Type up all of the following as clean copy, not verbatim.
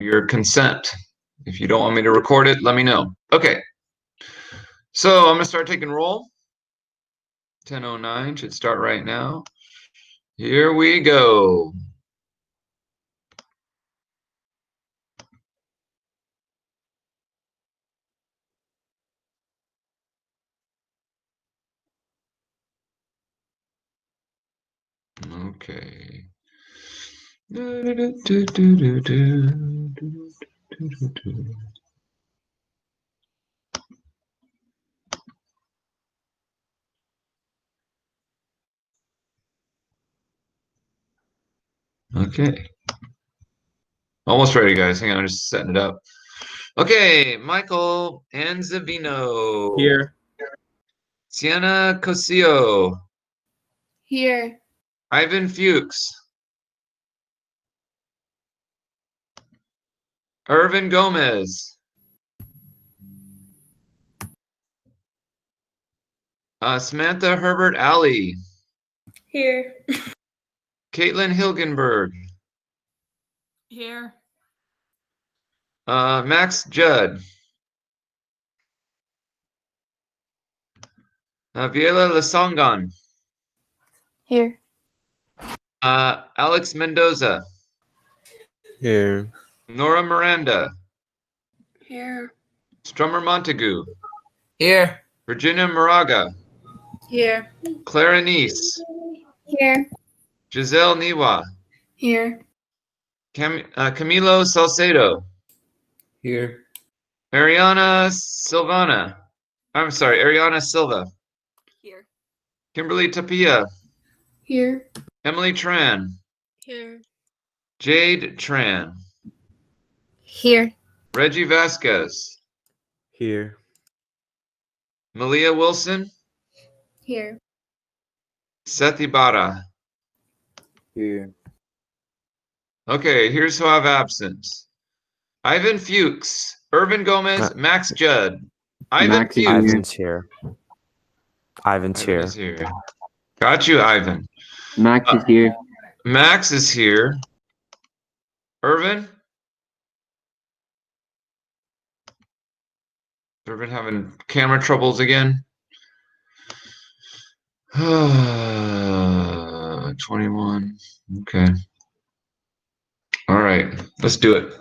your consent. If you don't want me to record it, let me know. Okay. So I'm gonna start taking roll. 10:09 should start right now. Here we go. Okay. Okay. Almost ready, guys. Hang on, I'm just setting it up. Okay, Michael Anzavino. Here. Sienna Cosillo. Here. Ivan Fuchs. Irvin Gomez. Samantha Herbert Alley. Here. Caitlin Hilgenberg. Here. Max Judd. Viela Lasongan. Here. Alex Mendoza. Here. Nora Miranda. Here. Strummer Montague. Here. Virginia Moraga. Here. Clara Nice. Here. Giselle Niwa. Here. Camilo Salcedo. Here. Ariana Silvana. I'm sorry, Ariana Silva. Here. Kimberly Tapia. Here. Emily Tran. Here. Jade Tran. Here. Reggie Vasquez. Here. Malia Wilson. Here. Seth Ibarra. Here. Okay, here's who I've absence. Ivan Fuchs. Irvin Gomez. Max Judd. Ivan Fuchs. Ivan's here. Ivan's Ivan here. is here. Got you, Ivan. Max is here. Max is here. Irvin? Irvin having camera troubles again? 21. Okay. All right, let's do it.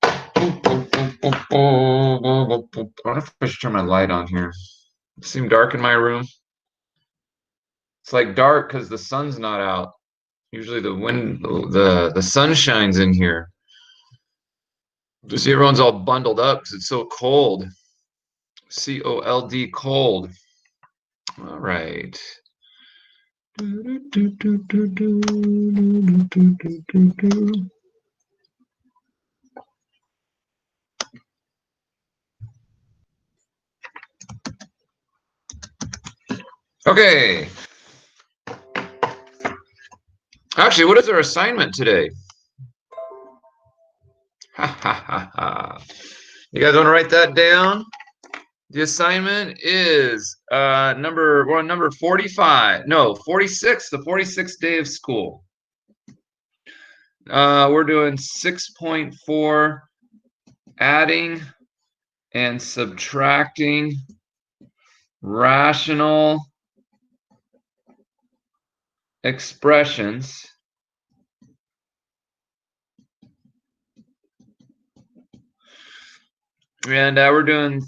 I wonder if I should turn my light on here. It seems dark in my room. It's like dark because the sun's not out. Usually the sun shines in here. You see, everyone's all bundled up because it's so cold. COLD, cold. All right. Okay. Actually, what is our assignment today? Ha ha ha ha. You guys want to write that down? The assignment is we're on number 45. No, 46, the 46th day of school. We're doing 6.4, adding and subtracting rational expressions. And we're doing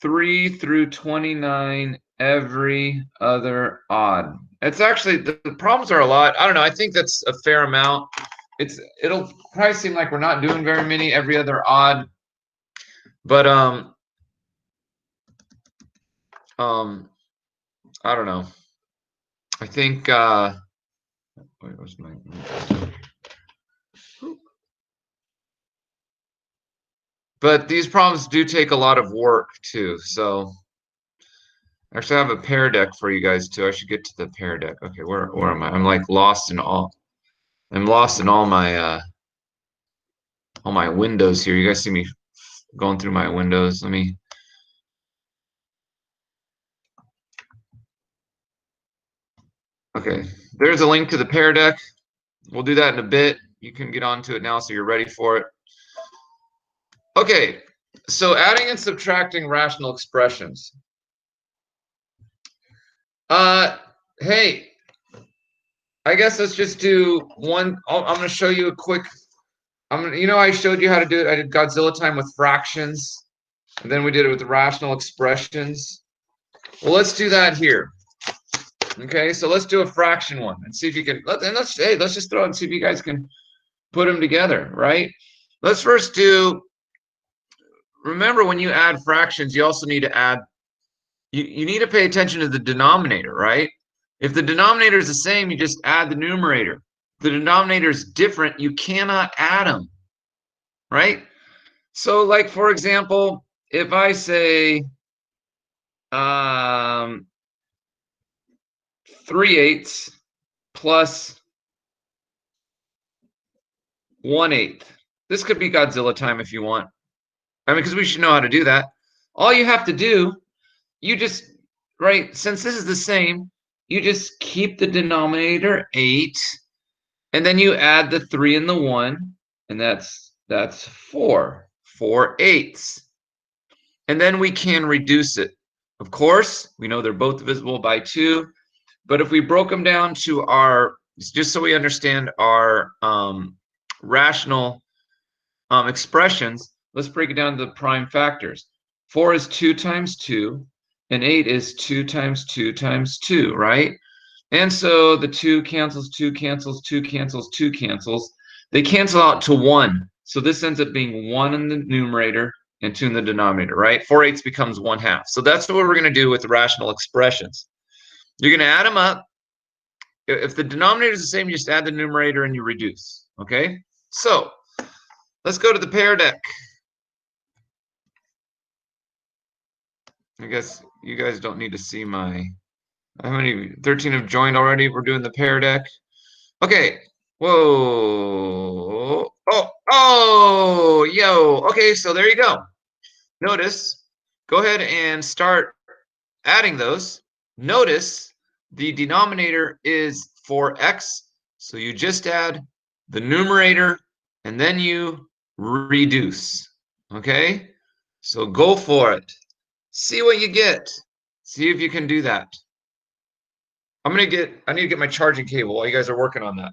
3 through 29 every other odd. It's actually, the problems are a lot. I don't know. I think that's a fair amount. It'll probably seem like we're not doing very many every other odd, but I don't know. I think wait, where's my but these problems do take a lot of work too. So actually I have a pair deck for you guys too. I should get to the pair deck. Okay, where am I? I'm like lost in all my windows here. You guys see me going through my windows. Let me Okay, there's a link to the pair deck. We'll do that in a bit. you can get onto it now so you're ready for it. Okay, so adding and subtracting rational expressions. Hey, I guess let's just do one. I'm going to show you a quick. I showed you how to do it. I did Godzilla time with fractions, and then we did it with rational expressions. Well, let's do that here. Okay, so let's do a fraction one and see if you can. Let's just throw it and see if you guys can put them together, right? Let's first do. Remember, when you add fractions, you also need to add. You need to pay attention to the denominator, right? If the denominator is the same, you just add the numerator. If the denominator is different, you cannot add them, right? So, like for example, if I say 3/8 plus 1/8. This could be Godzilla time if you want. I mean, because we should know how to do that. All you have to do, you just, right, since this is the same, you just keep the denominator 8, and then you add the 3 and the 1, and that's 4. 4/8. And then we can reduce it. Of course, we know they're both divisible by 2, but if we broke them down to our, just so we understand our rational expressions, let's break it down to the prime factors. 4 is 2 times 2, and 8 is 2 times 2 times 2, right? And so the 2 cancels, 2 cancels, 2 cancels, 2 cancels. They cancel out to 1. So this ends up being 1 in the numerator and 2 in the denominator, right? 4/8 becomes 1/2. So that's what we're going to do with rational expressions. You're going to add them up. If the denominator is the same, you just add the numerator and you reduce, okay? So let's go to the Pear Deck. I guess you guys don't need to see my, how many, 13 have joined already. We're doing the Pear Deck. Okay, whoa, yo. Okay, so there you go. Notice, go ahead and start adding those. Notice the denominator is 4x, so you just add the numerator and then you reduce, okay? So go for it. See what you get. See if you can do that. I need to get my charging cable while you guys are working on that.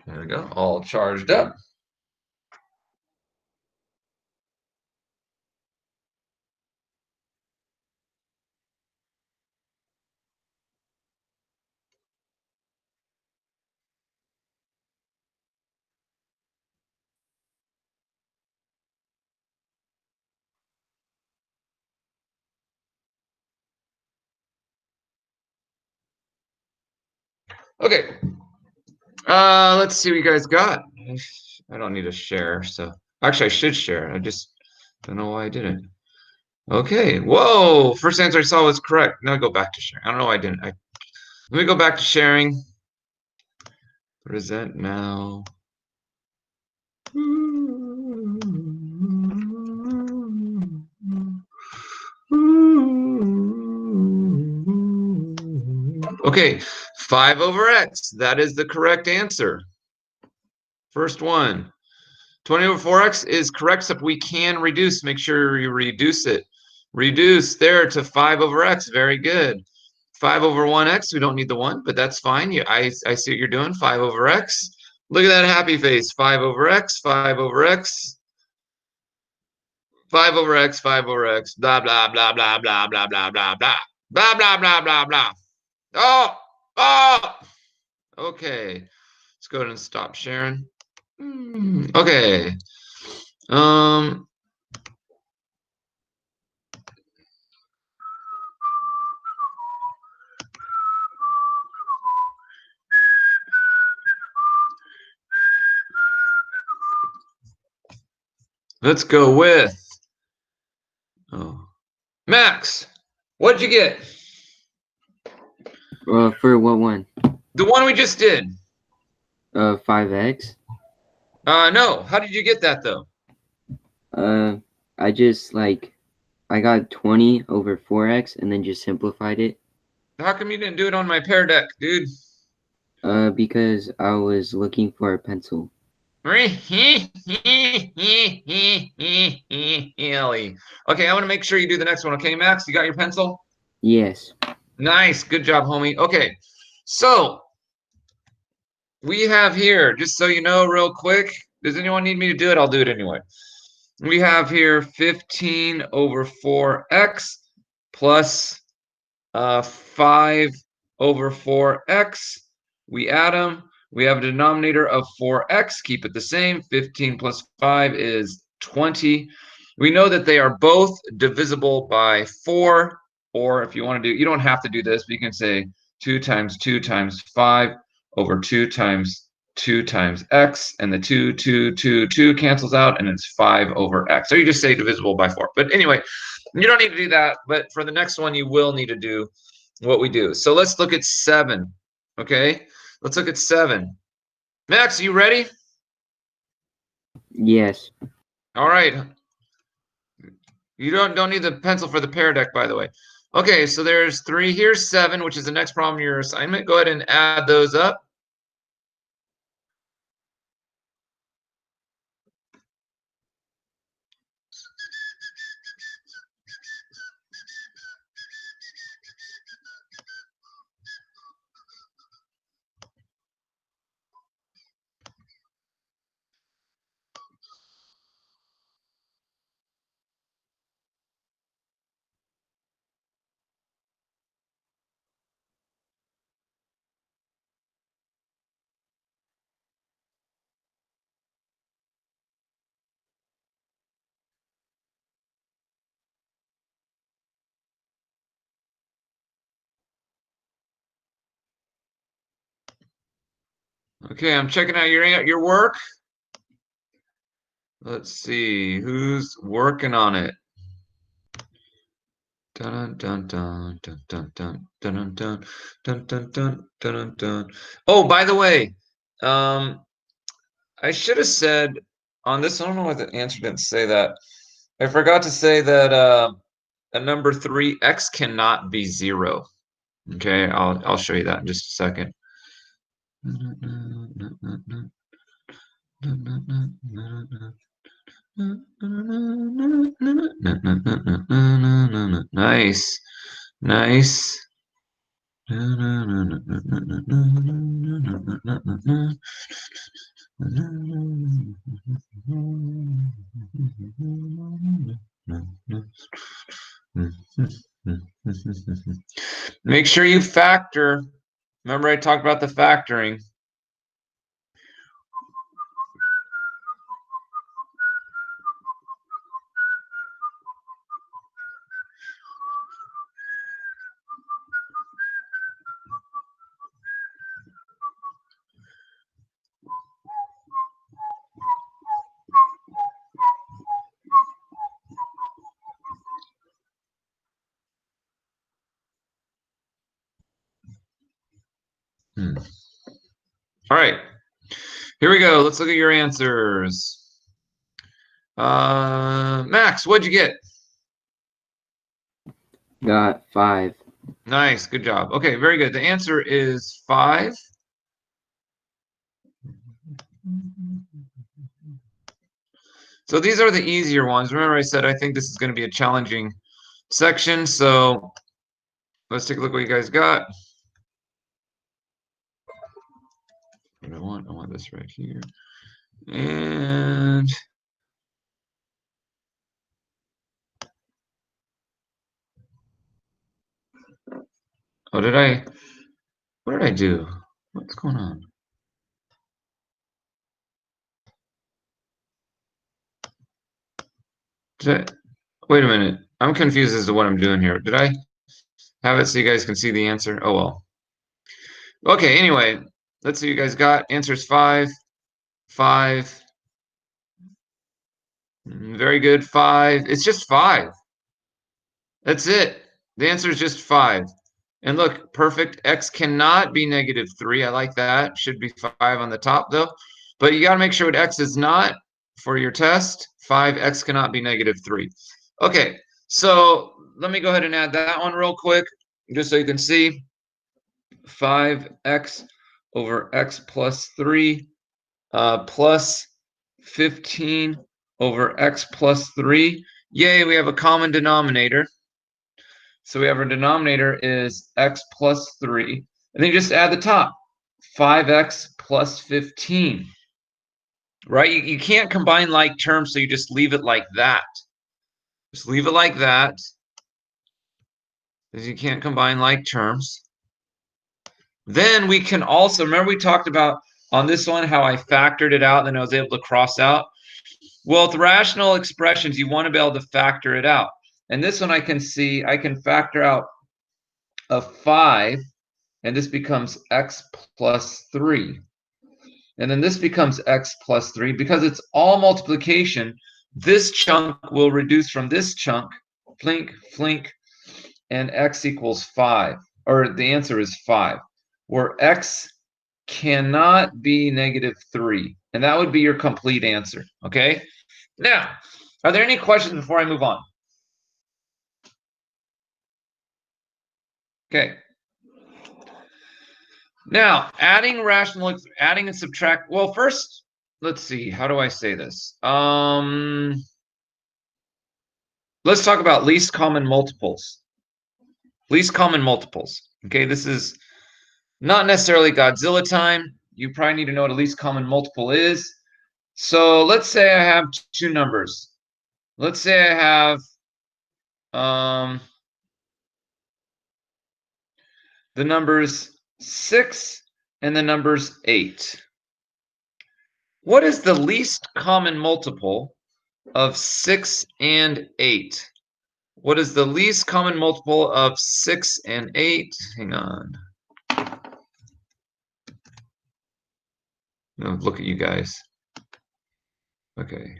There we go, all charged up. Okay. Let's see what you guys got. I don't need to share, so actually I should share. I just don't know why I didn't. Okay. Whoa. First answer I saw was correct. Now go back to sharing. I don't know why I didn't. Let me go back to sharing. Present now. Okay, 5/x. That is the correct answer. First one. 20/4x is correct, except we can reduce. Make sure you reduce it. Reduce there to 5/x. Very good. 5/1x. We don't need the 1, but that's fine. I see what you're doing. 5/x. Look at that happy face. 5/x. 5/x. 5/x. 5/x. Blah, blah, blah, blah, blah, blah, blah, blah, blah. Blah, blah, blah, blah, blah. Oh! Okay. Let's go ahead and stop sharing. Okay. Let's go with Max. What'd you get? For what one? The one we just did. 5x. No. How did you get that though? I just I got 20 over 4x and then just simplified it. How come you didn't do it on my Pear Deck, dude? Because I was looking for a pencil. Okay, I want to make sure you do the next one. Okay, Max, you got your pencil? Yes. Nice. Good job, homie. Okay, so we have here, just so you know real quick, does anyone need me to do it? I'll do it anyway. We have here 15 over 4x plus 5 over 4x. We add them. We have a denominator of 4x. Keep it the same. 15 plus 5 is 20. We know that they are both divisible by 4. Or if you want to do, you don't have to do this, but you can say 2 times 2 times 5 over 2 times 2 times x. And the 2 cancels out, and it's 5 over x. So you just say divisible by 4. But anyway, you don't need to do that. But for the next one, you will need to do what we do. So let's look at 7. Okay, let's look at 7. Max, you ready? Yes. All right. You don't need the pencil for the Pear Deck, by the way. Okay, so there's 3. Here's 7, which is the next problem in your assignment. Go ahead and add those up. Okay, I'm checking out your work. Let's see who's working on it. Dun dun dun dun dun dun dun dun dun dun dun dun dun. Oh, by the way, I should have said on this. I don't know why the answer didn't say that. I forgot to say that a number 3x cannot be 0. Okay, I'll show you that in just a second. Nice. Nice. Make sure you factor. Remember I talked about the factoring. All right, here we go. Let's look at your answers. Max, what'd you get? Got 5. Nice, good job. Okay, very good. The answer is 5. So these are the easier ones. Remember I said I think this is going to be a challenging section. So let's take a look what you guys got. What do I want? I want this right here. And what did I do? What's going on? Wait a minute. I'm confused as to what I'm doing here. Did I have it so you guys can see the answer? Oh, well. Okay, anyway, let's see what you guys got. Answer's 5, 5, Very good. 5. It's just 5. That's it. The answer is just 5. And look, perfect. X cannot be -3. I like that. Should be 5 on the top, though. But you got to make sure what X is not for your test. 5X cannot be -3. Okay, so let me go ahead and add that one real quick, just so you can see. 5X over X plus 3 plus 15 over X plus 3. Yay, we have a common denominator. So we have our denominator is X plus 3. And then you just add the top. 5X plus 15. Right? You can't combine like terms, so you just leave it like that. Just leave it like that. Because you can't combine like terms. Then we can also, remember we talked about on this one how I factored it out and then I was able to cross out? Well, with rational expressions, you want to be able to factor it out. And this one I can see, I can factor out a 5, and this becomes X plus 3. And then this becomes X plus 3. Because it's all multiplication, this chunk will reduce from this chunk, flink, flink, and X equals 5. Or the answer is 5. Where X cannot be -3. And that would be your complete answer. Okay? Now, are there any questions before I move on? Okay. Now, adding and subtract. Well, first, let's see. How do I say this? Let's talk about least common multiples. Least common multiples. Okay, this is not necessarily Godzilla time. You probably need to know what a least common multiple is. So let's say I have two numbers. Let's say I have the numbers 6 and the numbers 8. What is the least common multiple of 6 and 8? What is the least common multiple of 6 and 8? Hang on. No, look at you guys. Okay.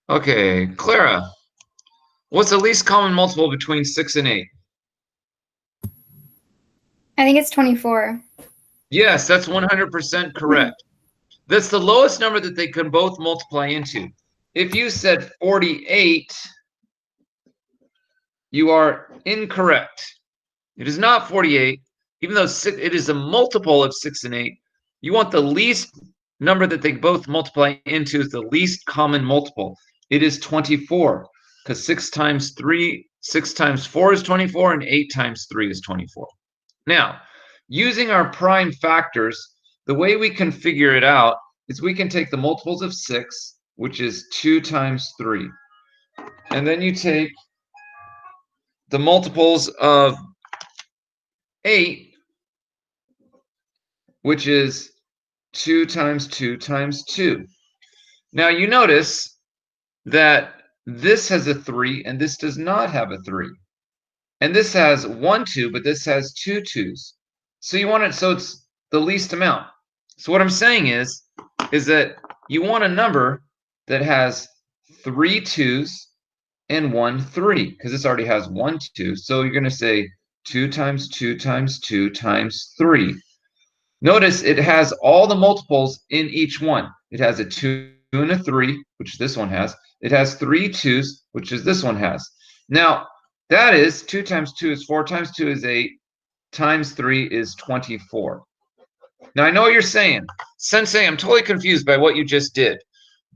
Okay, Clara. What's the least common multiple between 6 and 8? I think it's 24. Yes, that's 100% correct. That's the lowest number that they can both multiply into. If you said 48, you are incorrect. It is not 48, even though it is a multiple of 6 and 8. You want the least number that they both multiply into is the least common multiple. It is 24, because 6 times 4 is 24, and 8 times 3 is 24. Now, using our prime factors, the way we can figure it out is we can take the multiples of 6, which is 2 times 3. And then you take the multiples of 8, which is 2 times 2 times 2. Now you notice that this has a 3 and this does not have a 3. And this has 1 2, but this has 2 2's. So you want it so it's the least amount. So what I'm saying is that you want a number that has 3 2's and 1 3, because this already has 1 2. So you're going to say 2 times 2 times 2 times 3. Notice it has all the multiples in each one. It has a 2 and a 3, which this one has. It has 3 2's, which is this one has. Now, that is 2 times 2 is 4, times 2 is 8, times 3 is 24. Now, I know what you're saying. Sensei, I'm totally confused by what you just did.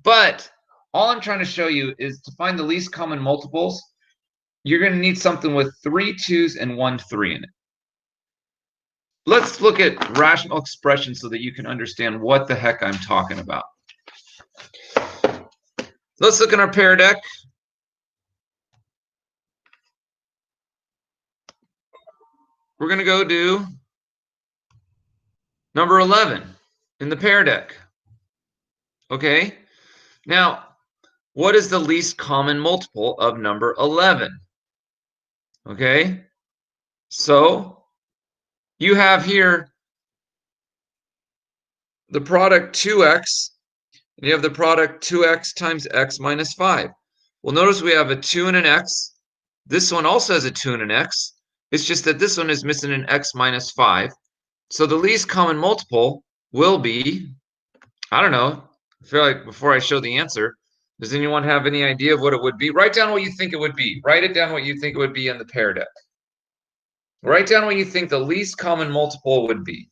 But all I'm trying to show you is to find the least common multiples, you're going to need something with 3 2's and 1 3 in it. Let's look at rational expressions so that you can understand what the heck I'm talking about. Let's look in our Pear Deck. We're going to go do number 11 in the Pear Deck. Okay. Now, what is the least common multiple of number 11? Okay. So you have here the product 2x And you have the product 2x times x minus 5. Well, notice we have a 2 and an x. This one also has a 2 and an x. It's just that this one is missing an x minus 5. So the least common multiple will be, I don't know, I feel like before I show the answer, does anyone have any idea of what it would be? Write down what you think it would be. Write it down what you think it would be in the Pear Deck. Write down what you think the least common multiple would be.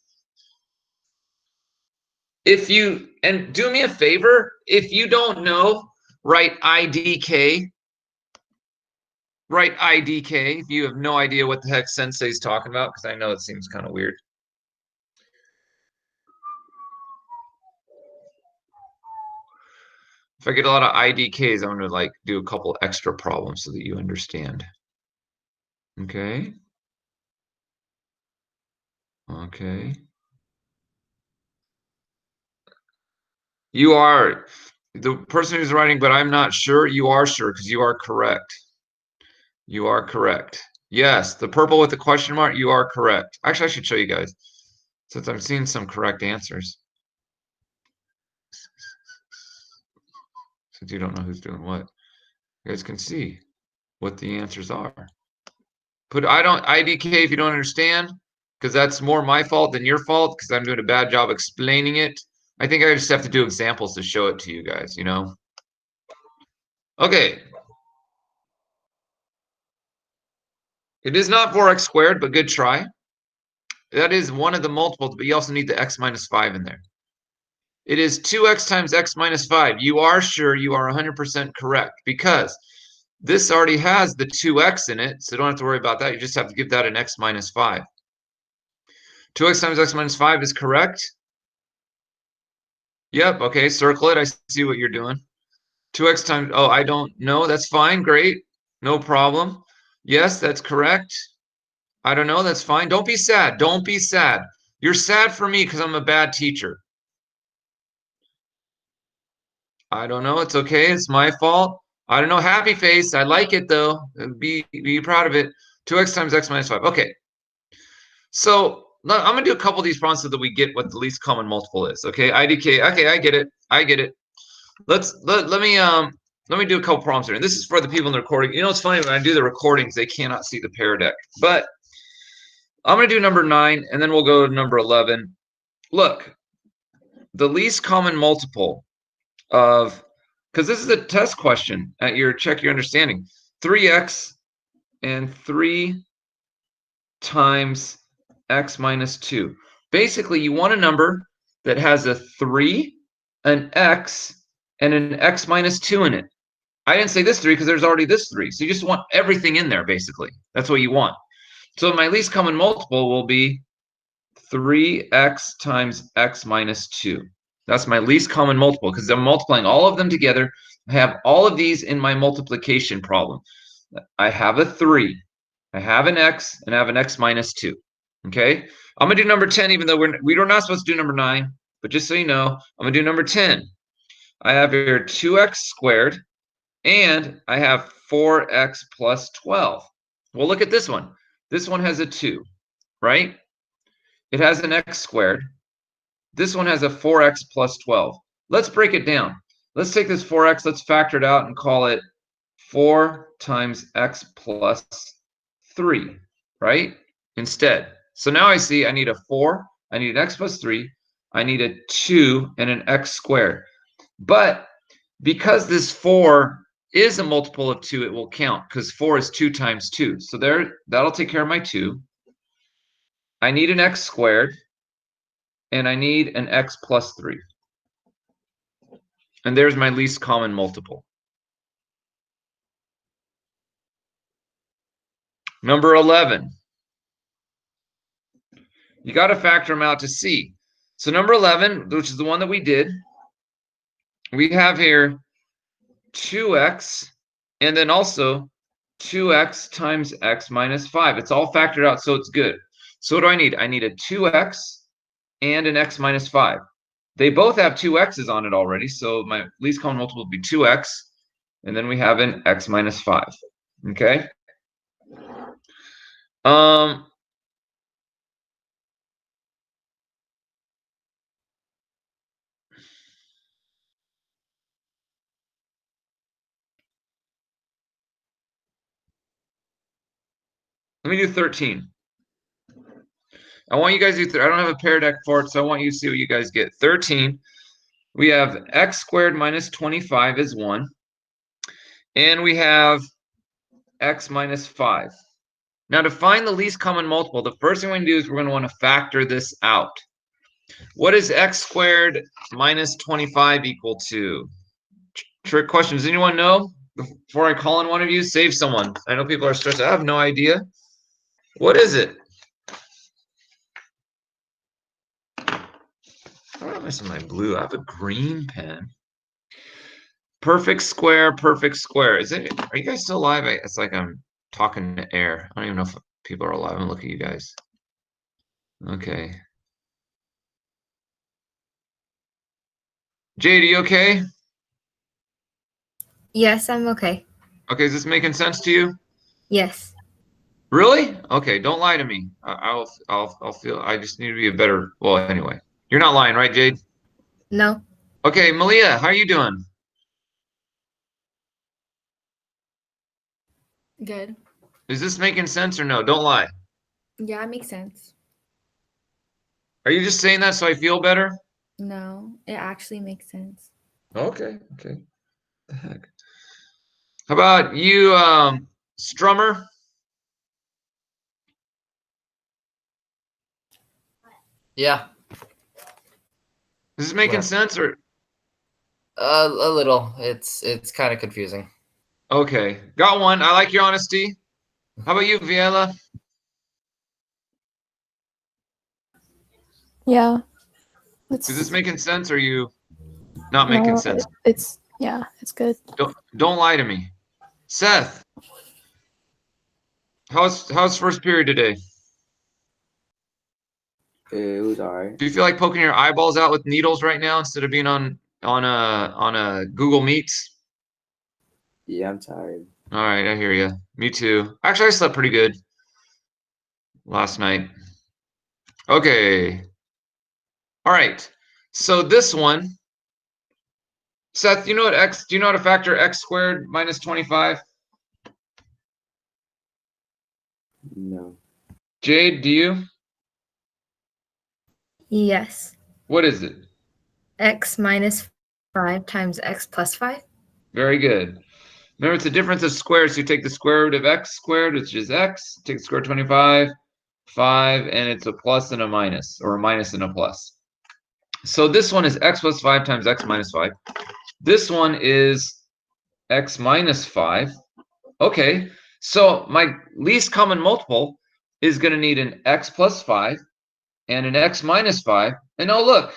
If you, and do me a favor, if you don't know, write IDK. Write IDK if you have no idea what the heck Sensei's talking about, because I know it seems kind of weird. If I get a lot of IDKs, I'm going to like do a couple extra problems so that you understand. Okay. Okay. You are the person who's writing, but I'm not sure. You are sure because you are correct. You are correct. Yes, the purple with the question mark, you are correct. Actually, I should show you guys since I'm seeing some correct answers. Since you don't know who's doing what, you guys can see what the answers are. Put IDK if you don't understand, because that's more my fault than your fault because I'm doing a bad job explaining it. I think I just have to do examples to show it to you guys, you know? Okay. It is not 4x squared, but good try. That is one of the multiples, but you also need the x minus 5 in there. It is 2x times x minus 5. You are sure you are 100% correct because this already has the 2x in it, so don't have to worry about that. You just have to give that an x minus 5. 2x times x minus 5 is correct. Yep, okay, circle it. I see what you're doing. 2x times, oh, I don't know. That's fine, great. No problem. Yes, that's correct. I don't know, that's fine. Don't be sad. Don't be sad. You're sad for me because I'm a bad teacher. I don't know. It's okay. It's my fault. I don't know. Happy face. I like it though. Be proud of it. 2x times x minus 5. Okay. So I'm gonna do a couple of these problems so that we get what the least common multiple is. Okay. IDK. Okay, I get it. I get it. Let me do a couple problems here. And this is for the people in the recording. You know, it's funny when I do the recordings, they cannot see the Pear Deck. But I'm gonna do number 9, and then we'll go to number 11. Look, the least common multiple of, because this is a test question at your check your understanding, 3x and 3 times x minus 2. Basically, you want a number that has a 3, an x, and an x minus 2 in it. I didn't say this 3 because there's already this 3. So you just want everything in there, basically. That's what you want. So my least common multiple will be 3x times x minus 2. That's my least common multiple because I'm multiplying all of them together. I have all of these in my multiplication problem. I have a 3, I have an x, and I have an x minus 2. Okay? I'm going to do number 10 even though we're not supposed to do number 9. But just so you know, I'm going to do number 10. I have here 2x squared, and I have 4x plus 12. Well, look at this one. This one has a 2, right? It has an x squared. This one has a 4x plus 12. Let's break it down. Let's take this 4x, let's factor it out and call it 4 times x plus 3, right? Instead. So now I see I need a 4, I need an x plus 3, I need a 2, and an x squared. But because this 4 is a multiple of 2, it will count because 4 is 2 times 2. So that'll take care of my 2. I need an x squared, and I need an x plus 3. And there's my least common multiple. Number 11. You got to factor them out to see. So number 11, which is the one that we did, we have here 2x, and then also 2x times x minus 5. It's all factored out, so it's good. So what do I need? I need a 2x and an x minus 5. They both have 2x's on it already, so my least common multiple would be 2x, and then we have an x minus 5. Okay? Let me do 13. I want you guys to do, I don't have a pair deck for it, so I want you to see what you guys get. 13, we have x squared minus 25 is 1. And we have x minus 5. Now to find the least common multiple, the first thing we're going to do is we're going to want to factor this out. What is x squared minus 25 equal to? Trick question. Does anyone know? Before I call on one of you, save someone. I know people are stressed. I have no idea. What is it? I don't have this in my blue. I have a green pen. Perfect square, perfect square. Is it? Are you guys still alive? It's like I'm talking to air. I don't even know if people are alive. I'm gonna look at you guys. Okay. Jade, are you okay? Yes, I'm okay. Okay, is this making sense to you? Yes. Really? Okay, don't lie to me. I'll feel. I just need to be a better. Well, anyway, you're not lying, right, Jade? No. Okay, Malia, how are you doing? Good. Is this making sense or no? Don't lie. Yeah, it makes sense. Are you just saying that so I feel better? No, it actually makes sense. Okay, okay. The heck. How about you, Strummer? Yeah, Is this making What? sense or? a little. It's kind of confusing. Okay, got one. I like your honesty. How about you, Viela? Yeah. It's, Is this making sense or are you not making no, sense? it's yeah, it's good. Don't lie to me. Seth, how's first period today? It was alright. Do you feel like poking your eyeballs out with needles right now instead of being on a Google Meets? Yeah, I'm tired. All right, I hear you. Me too. Actually, I slept pretty good last night. Okay. All right. So this one, Seth, do you know how to factor x squared minus 25? No. Jade, do you? Yes. What is it? X minus 5 times x plus 5. Very good. Remember, it's the difference of squares. So you take the square root of x squared, which is x, take the square root of 25, 5, and it's a plus and a minus, or a minus and a plus. So this one is x plus 5 times x minus 5. This one is x minus 5. Okay, so my least common multiple is going to need an x plus 5 and an x minus 5. And oh, look,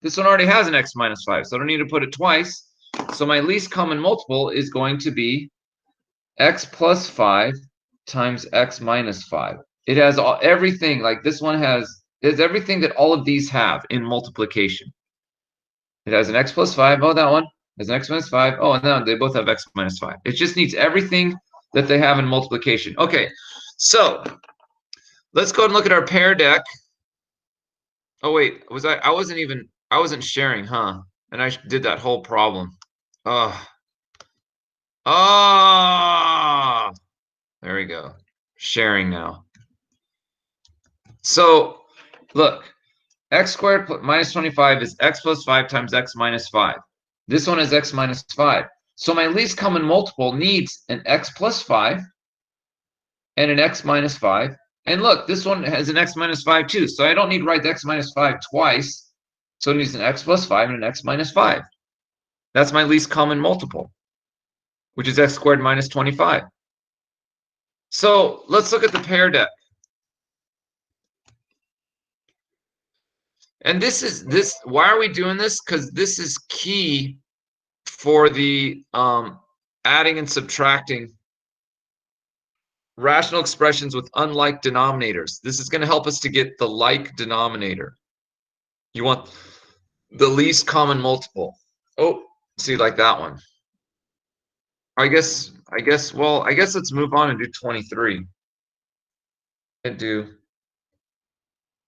this one already has an x minus 5, so I don't need to put it twice. So my least common multiple is going to be x plus 5 times x minus 5. It has everything, like this one has everything that all of these have in multiplication. It has an x plus 5. Oh, that one has an x minus 5. Oh, and now they both have x minus 5. It just needs everything that they have in multiplication. Okay, so let's go and look at our pair deck. Oh, wait, I wasn't sharing, huh? And I did that whole problem. Oh. Oh, there we go. Sharing now. So look, x squared minus 25 is x plus 5 times x minus 5. This one is x minus 5. So my least common multiple needs an x plus 5 and an x minus 5. And look, this one has an x minus 5 too. So I don't need to write the x minus 5 twice. So it needs an x plus 5 and an x minus 5. That's my least common multiple, which is x squared minus 25. So let's look at the pair deck. And why are we doing this? Because this is key for the adding and subtracting rational expressions with unlike denominators. This is going to help us to get the like denominator. You want the least common multiple. Oh, see, like that one. I guess let's move on and do 23. And do,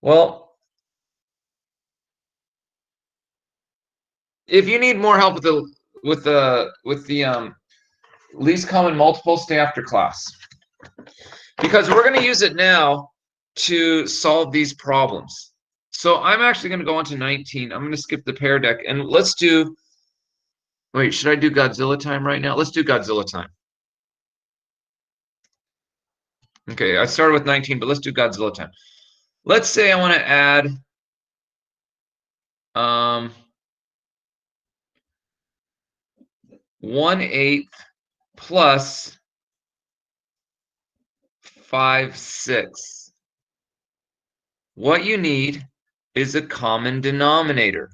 well, if you need more help with the least common multiple, stay after class. because we're going to use it now to solve these problems. So I'm actually going to go on to 19. I'm going to skip the pair deck and let's do, wait, should I do Godzilla time right now? Let's do Godzilla time. Okay, I started with 19, but let's do Godzilla time. Let's say I want to add 1/8 plus 5/6. What you need is a common denominator.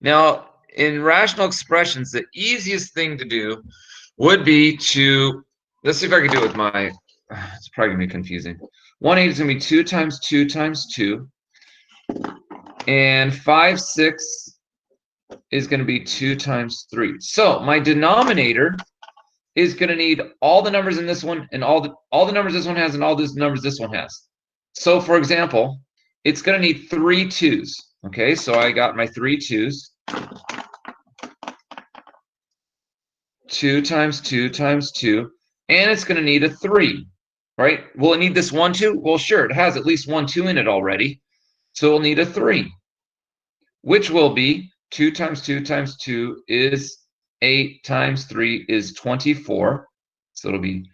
Now, in rational expressions, the easiest thing to do would be to, let's see if I can do it with my, it's probably gonna be confusing. 1/8 is gonna be 2 times 2 times 2. And 5/6 is gonna be 2 times 3. So my denominator is gonna need all the numbers in this one and all the numbers this one has and all these numbers this one has. So for example, it's gonna need 3 2s. Okay, so I got my 3 2s. 2 times 2 times 2, and it's going to need a 3, right? Will it need this 1 2? Well, sure, it has at least 1 2 in it already, so it'll need a 3, which will be 2 times 2 times 2 is 8 times 3 is 24, so it'll be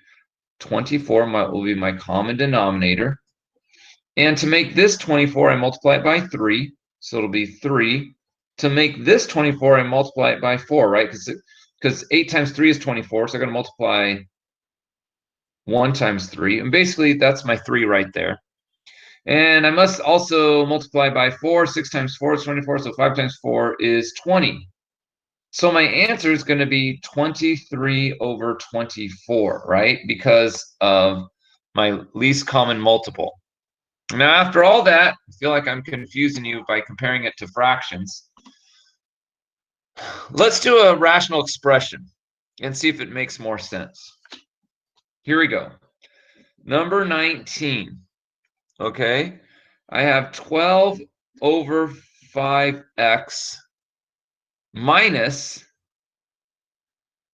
24 will be my common denominator. And to make this 24, I multiply it by 3, so it'll be 3. To make this 24, I multiply it by 4, right? Because 8 times 3 is 24, so I'm going to multiply 1 times 3. And basically, that's my 3 right there. And I must also multiply by 4. 6 times 4 is 24, so 5 times 4 is 20. So my answer is going to be 23 over 24, right? Because of my least common multiple. Now, after all that, I feel like I'm confusing you by comparing it to fractions. Let's do a rational expression and see if it makes more sense. Here we go. Number 19. Okay. I have 12 over 5x minus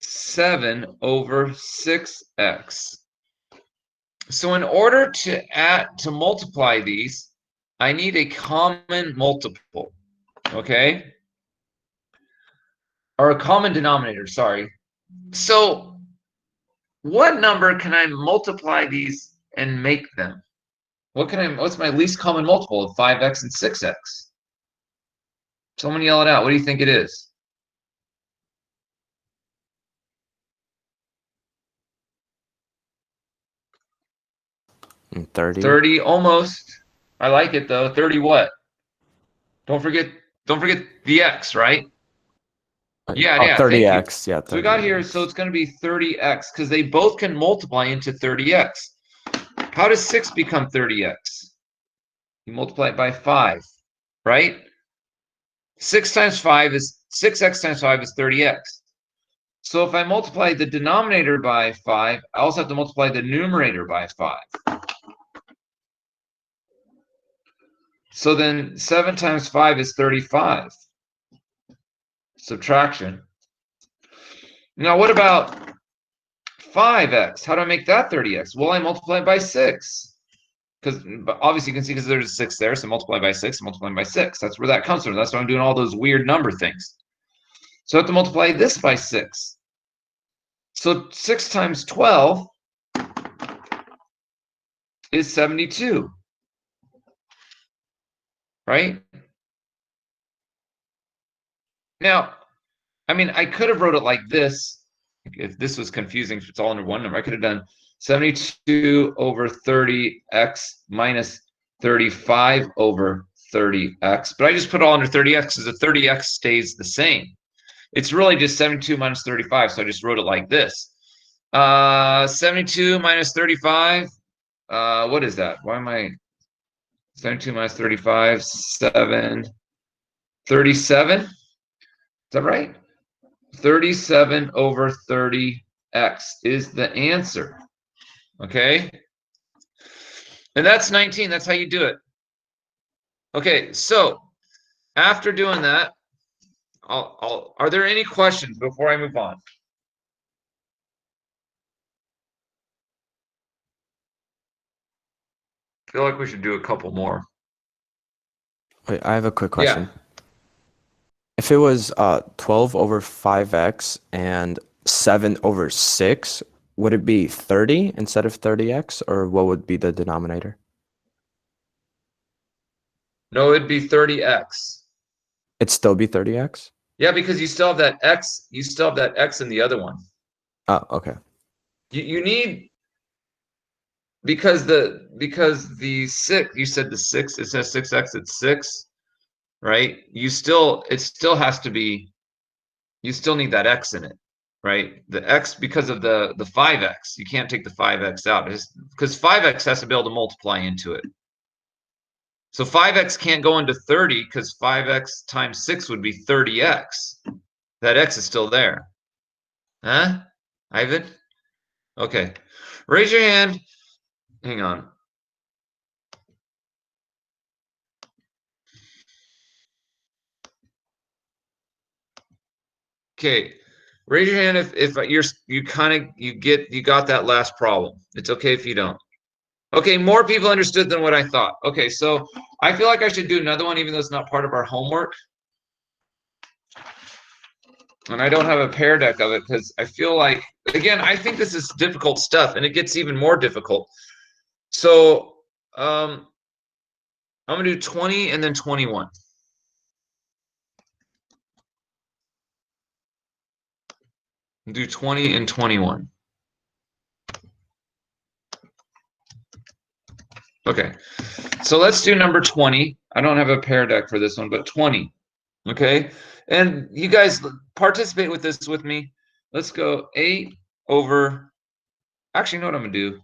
7 over 6x. So in order to multiply these, I need a common multiple. Okay? Or a common denominator, sorry. So what number can I multiply these and make them? What's my least common multiple of 5x and 6x? Someone yell it out. What do you think it is? And 30. 30, almost. I like it though. 30 what? Don't forget the x, right? Yeah, yeah. 30x. Yeah. 30x. So we got here, so it's going to be 30x because they both can multiply into 30x. How does 6 become 30x? You multiply it by 5, right? 6 times 5 is 6x times 5 is 30x. So if I multiply the denominator by 5, I also have to multiply the numerator by 5. So then 7 times 5 is 35. Subtraction. Now what about 5x? How do I make that 30x? Well, I multiply it by 6. Because obviously you can see because there's a 6 there, so multiply by 6, multiply by 6. That's where that comes from. That's why I'm doing all those weird number things. So I have to multiply this by 6. So 6 times 12 is 72. Right? Now, I mean, I could have wrote it like this. If this was confusing, if it's all under one number, I could have done 72 over 30x minus 35 over 30x. But I just put it all under 30x because the 30x stays the same. It's really just 72 minus 35, so I just wrote it like this. 72 minus 35, what is that? Why am I... 72 minus 35, 37. Is that right? 37 over 30x is the answer. Okay? And that's 19. That's how you do it. Okay, so after doing that, are there any questions before I move on? feel like we should do a couple more. Wait, I have a quick Yeah. question. If it was 12 over 5x and 7 over 6, would it be 30 instead of 30x, or what would be the denominator? No, it'd be 30x. It'd still be 30x? Yeah, because you still have that x, you still have that x in the other one. Oh, okay. You need, because the 6, you said the 6, it says 6x, it's 6, right? It still has to be, you still need that x in it, right? The x, because of the 5x, you can't take the 5x out, because 5x has to be able to multiply into it. So 5x can't go into 30 because 5x times 6 would be 30x. That x is still there. Huh? Ivan? Okay. Raise your hand. Hang on. Okay. Raise your hand if you got that last problem. It's okay if you don't. Okay, more people understood than what I thought. Okay, so I feel like I should do another one even though it's not part of our homework. And I don't have a pair deck of it because I feel like, again, I think this is difficult stuff and it gets even more difficult. So I'm gonna do 20 and then 21. Do 20 and 21. Okay, so let's do number 20. I don't have a pair deck for this one, but 20. Okay, and you guys participate with this with me. Let's go 8 over, actually, you know what I'm gonna do?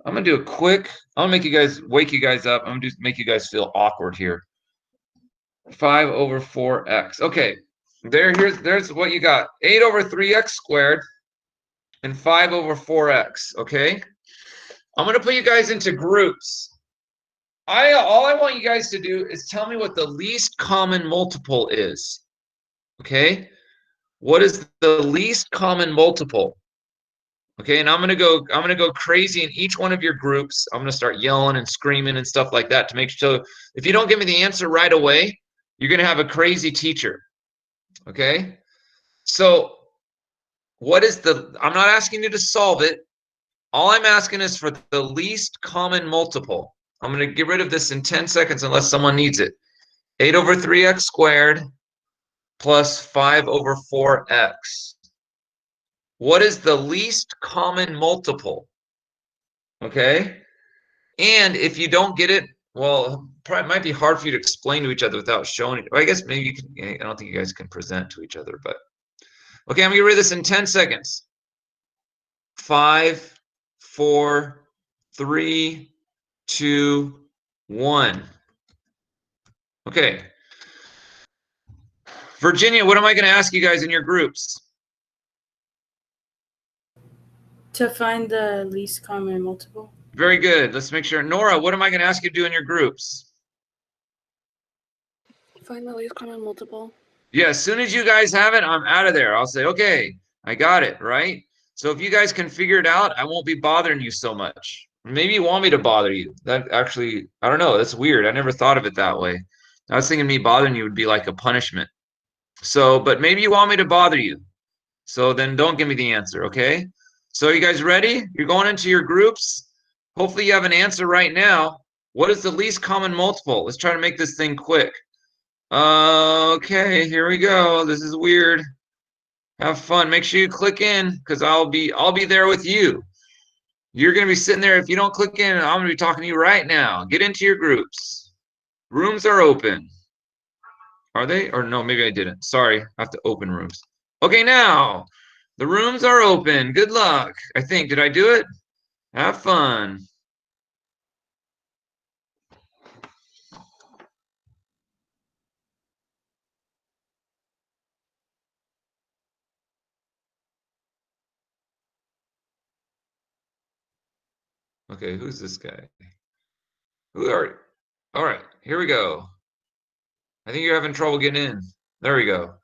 I'm gonna do a quick, I'm gonna make you guys, wake you guys up. I'm gonna make you guys feel awkward here. 5 over 4x. Okay, there's what you got. 8 over 3x squared and 5 over 4x, okay? I'm gonna put you guys into groups. All I want you guys to do is tell me what the least common multiple is. Okay? What is the least common multiple? Okay, and I'm gonna go crazy in each one of your groups. I'm gonna start yelling and screaming and stuff like that to make sure if you don't give me the answer right away, you're gonna have a crazy teacher. Okay? So what is I'm not asking you to solve it. All I'm asking is for the least common multiple. I'm going to get rid of this in 10 seconds unless someone needs it. 8 over 3x squared plus 5 over 4x. What is the least common multiple? Okay? And if you don't get it, well, probably might be hard for you to explain to each other without showing it. I guess maybe you can, I don't think you guys can present to each other, but. Okay, I'm going to get rid of this in 10 seconds. 5, 4, 3, 2, 1. Okay. Virginia, what am I going to ask you guys in your groups? To find the least common multiple. Very good. Let's make sure. Nora, what am I going to ask you to do in your groups? Find the least common multiple. Yeah, as soon as you guys have it, I'm out of there. I'll say, okay, I got it, right? So if you guys can figure it out, I won't be bothering you so much. Maybe you want me to bother you. That actually, I don't know. That's weird. I never thought of it that way. I was thinking me bothering you would be like a punishment. So, but maybe you want me to bother you. So then don't give me the answer, okay? So you guys ready? You're going into your groups. Hopefully you have an answer right now. What is the least common multiple? Let's try to make this thing quick. Okay, here we go. This is weird. Have fun. Make sure you click in because I'll be there with you. You're gonna be sitting there. If you don't click in, I'm gonna be talking to you right now. Get into your groups. Rooms are open. Are they? Or no, maybe I didn't. Sorry, I have to open rooms. Okay, now the rooms are open. Good luck. I think. Did I do it? Have fun. Okay, who's this guy? Who are you? All right, here we go. I think you're having trouble getting in. There we go.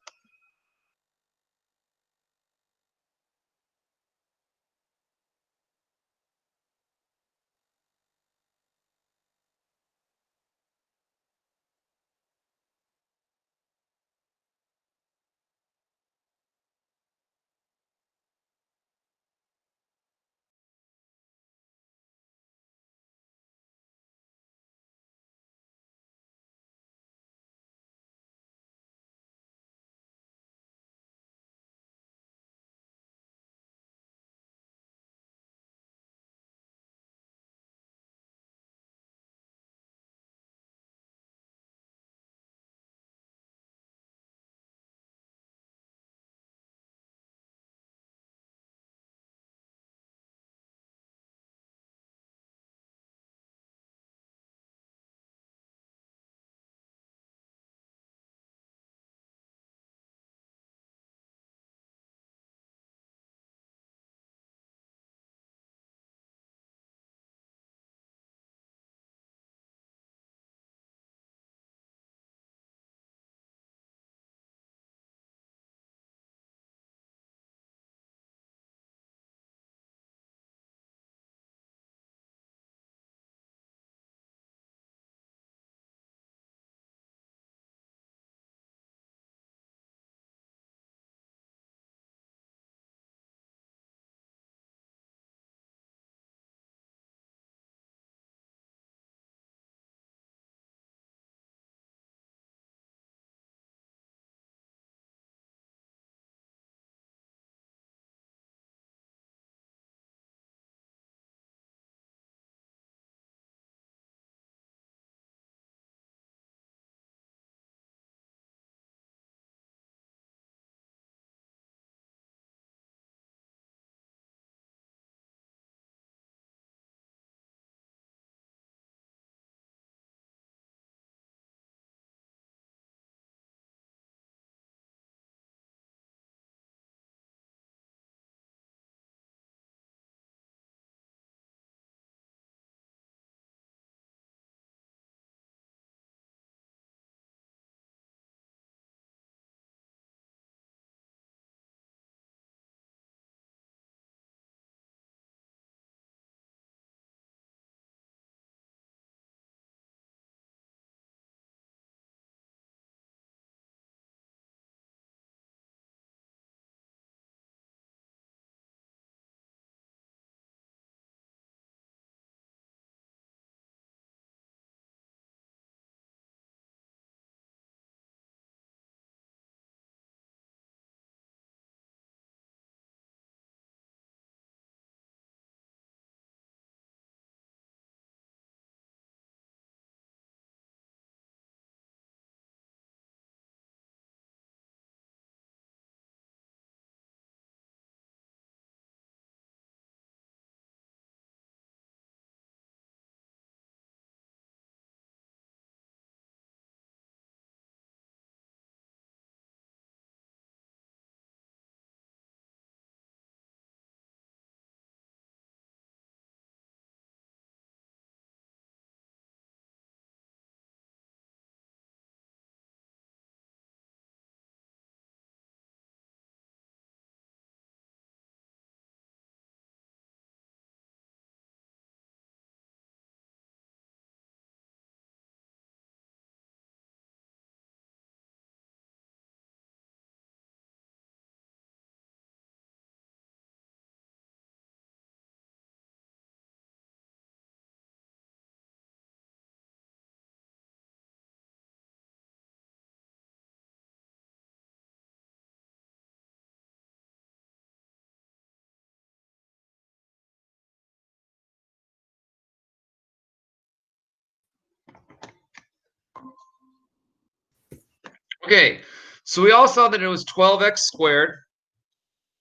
Okay, so we all saw that it was 12x squared.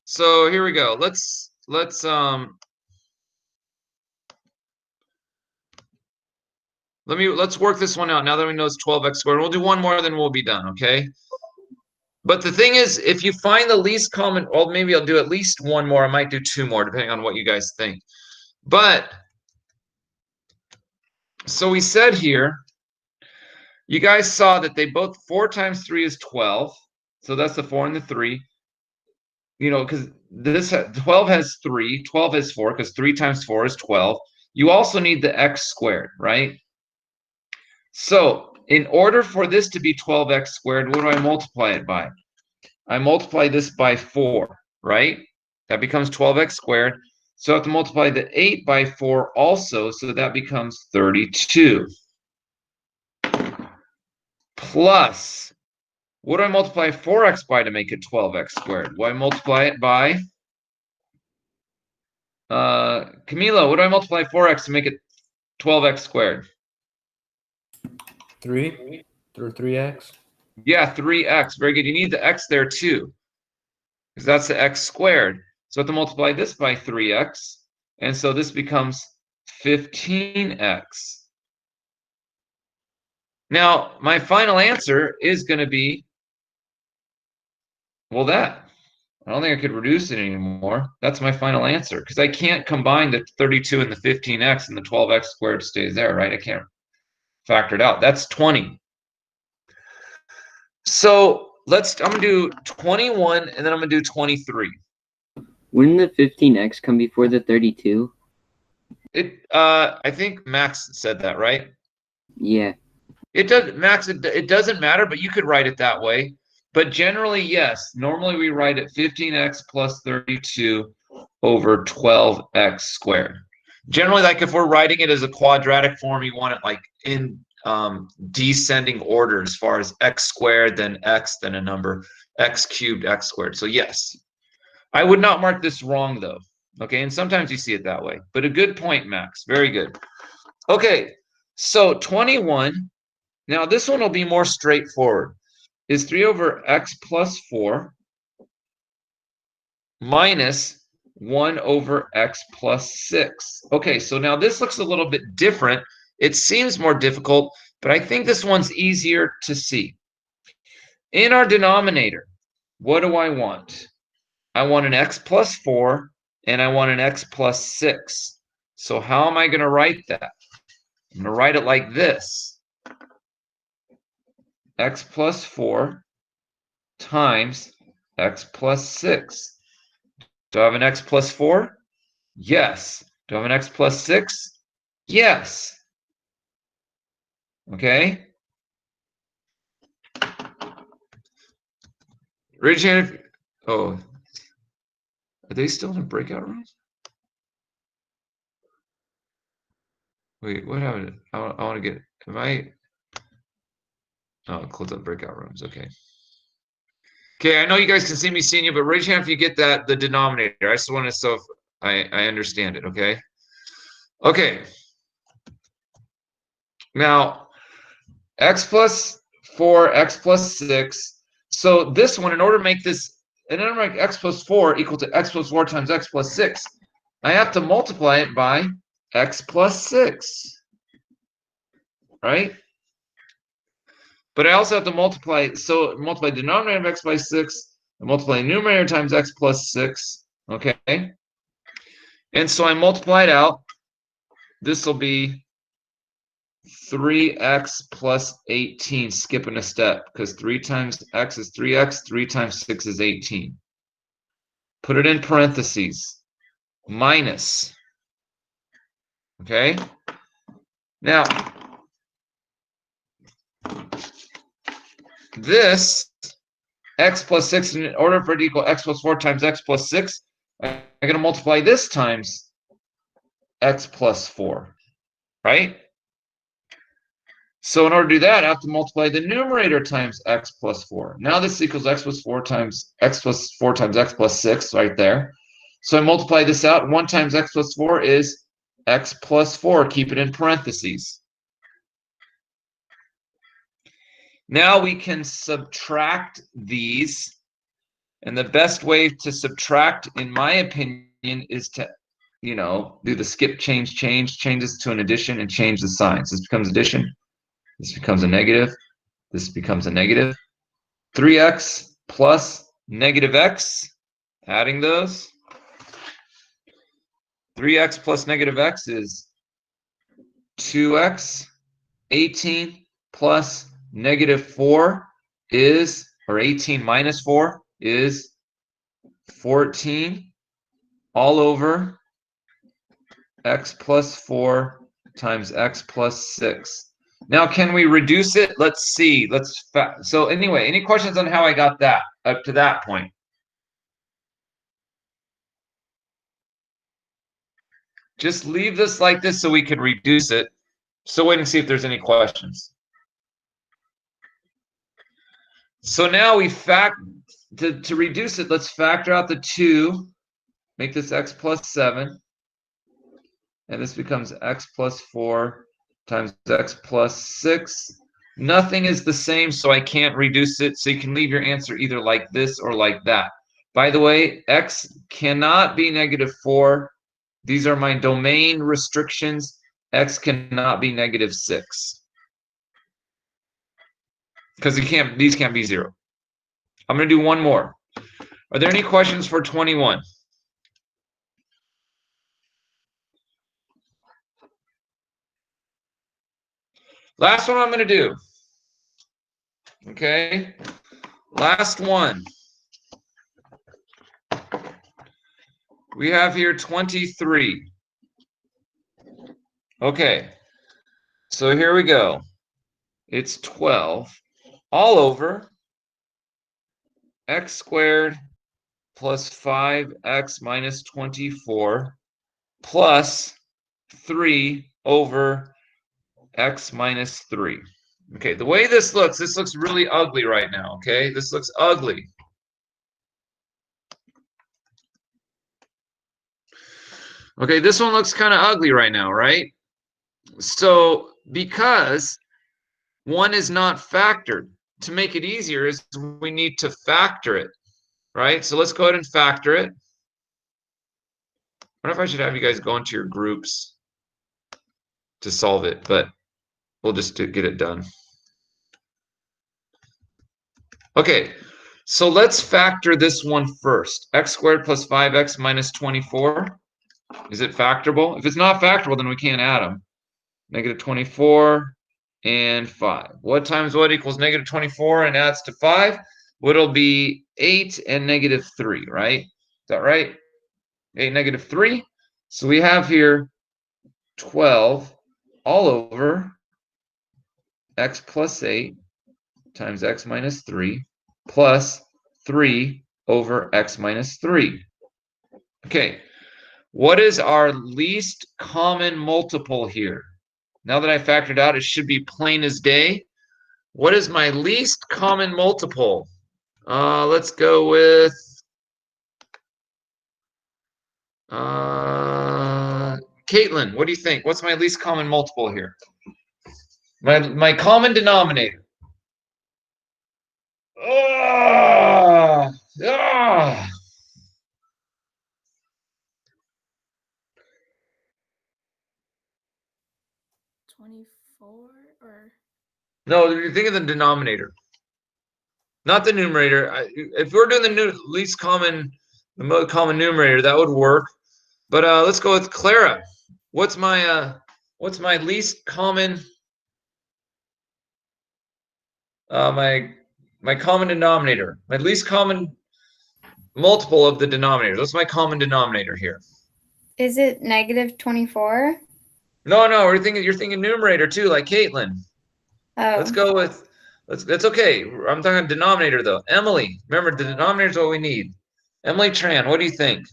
So here we go. Let's work this one out now that we know it's 12x squared. We'll do one more, then we'll be done, okay? But the thing is, if you find the least common, well, maybe I'll do at least one more. I might do two more, depending on what you guys think. But, so we said here, you guys saw that they both, 4 times 3 is 12. So that's the 4 and the 3. You know, because this 12 has 3, 12 has 4, because 3 times 4 is 12. You also need the x squared, right? So in order for this to be 12x squared, what do I multiply it by? I multiply this by 4, right? That becomes 12x squared. So I have to multiply the 8 by 4 also, so that becomes 32. Plus, what do I multiply 4x by to make it 12x squared? Well, I multiply it by, Camilo, what do I multiply 4x to make it 12x squared? 3 through 3x. Yeah, 3x. Very good. You need the x there too, because that's the x squared. So I have to multiply this by 3x, and so this becomes 15x. Now, my final answer is going to be, well, that. I don't think I could reduce it anymore. That's my final answer, because I can't combine the 32 and the 15x, and the 12x squared stays there, right? I can't factor it out. That's 20. So I'm going to do 21, and then I'm going to do 23. Wouldn't the 15x come before the 32? I think Max said that, right? Yeah. It does, Max, it doesn't matter, but you could write it that way. But generally, yes. Normally, we write it 15x plus 32 over 12x squared. Generally, like if we're writing it as a quadratic form, you want it like in descending order as far as x squared, then x, then a number, x cubed, x squared. So yes, I would not mark this wrong though. Okay, and sometimes you see it that way. But a good point, Max. Very good. Okay, so 21. Now this one will be more straightforward. Is 3 over x plus 4 minus 1 over x plus 6. Okay, so now this looks a little bit different. It seems more difficult, but I think this one's easier to see. In our denominator, what do I want? I want an x plus 4, and I want an x plus 6. So how am I going to write that? I'm going to write it like this. X plus 4 times x plus 6. Do I have an x plus 4? Yes. Do I have an x plus 6? Yes. Okay. Raise your hand if, oh, are they still in breakout rooms? Wait, what happened? I want to get, am I? Oh, close up breakout rooms. Okay. Okay, I know you guys can see me seeing you, but raise your hand if you get that, the denominator. I just want to, so I understand it, okay? Okay. Now, x plus 4, x plus 6. So this one, in order to make this, in order to make x plus 4 equal to x plus 4 times x plus 6, I have to multiply it by x plus 6, right? But I also have to multiply, so multiply the denominator of x by 6, and multiply the numerator times x plus 6, okay? And so I multiply it out. This will be 3x plus 18, skipping a step, because 3 times x is 3x, 3 times 6 is 18. Put it in parentheses, minus, okay? Now, this x plus 6, in order for it to equal x plus 4 times x plus 6, I'm going to multiply this times x plus 4, right? So in order to do that, I have to multiply the numerator times x plus 4. Now this equals x plus 4 times x plus 4 times x plus 6 right there. So I multiply this out. 1 times x plus 4 is x plus 4. Keep it in parentheses. Now we can subtract these. And the best way to subtract, in my opinion, is to, do the skip change this to an addition and change the signs. This becomes addition. This becomes a negative. This becomes a negative. 3x plus negative x, adding those. 3x plus negative x is 2x. 18 plus negative 4 is, or 18 minus 4 is 14 all over x plus 4 times x plus 6. Now, can we reduce it? Let's see. So anyway, any questions on how I got that up to that point? Just leave this like this so we could reduce it. So wait and see if there's any questions. So now we to reduce it, let's factor out the 2, make this x plus 7. And this becomes x plus 4 times x plus 6. Nothing is the same, so I can't reduce it. So you can leave your answer either like this or like that. By the way, x cannot be negative 4. These are my domain restrictions. X cannot be negative 6. Because these can't be 0. I'm going to do one more. Are there any questions for 21? Last one I'm going to do. Okay. Last one. We have here 23. Okay. So here we go. It's 12 all over x squared plus 5x minus 24 plus 3 over x minus 3. Okay, the way this looks really ugly right now, okay? This looks ugly. Okay, this one looks kind of ugly right now, right? So, because 1 is not factored, to make it easier is we need to factor it, right? So let's go ahead and factor it. I wonder if I should have you guys go into your groups to solve it, but we'll just get it done. Okay, so let's factor this one first. X squared plus 5x minus 24. Is it factorable? If it's not factorable, then we can't add them. Negative 24 and 5. What times what equals negative 24 and adds to 5? What'll be 8 and negative 3, right? Is that right? 8, negative 3. So we have here 12 all over x plus 8 times x minus 3 plus 3 over x minus 3. Okay, what is our least common multiple here? Now that I factored out, it should be plain as day. What is my least common multiple? Let's go with Caitlin. What do you think? What's my least common multiple here? My common denominator. 24 or No, you're thinking the denominator, not the numerator. If we're doing the least common, the most common numerator, that would work. But let's go with Clara. What's my least common? My common denominator, my least common multiple of the denominator. That's my common denominator here. Is it negative 24? No, you're thinking numerator too, like Caitlin. Oh. Let's go with that's okay. I'm talking denominator though. Emily, remember the denominator is what we need. Emily Tran, what do you think?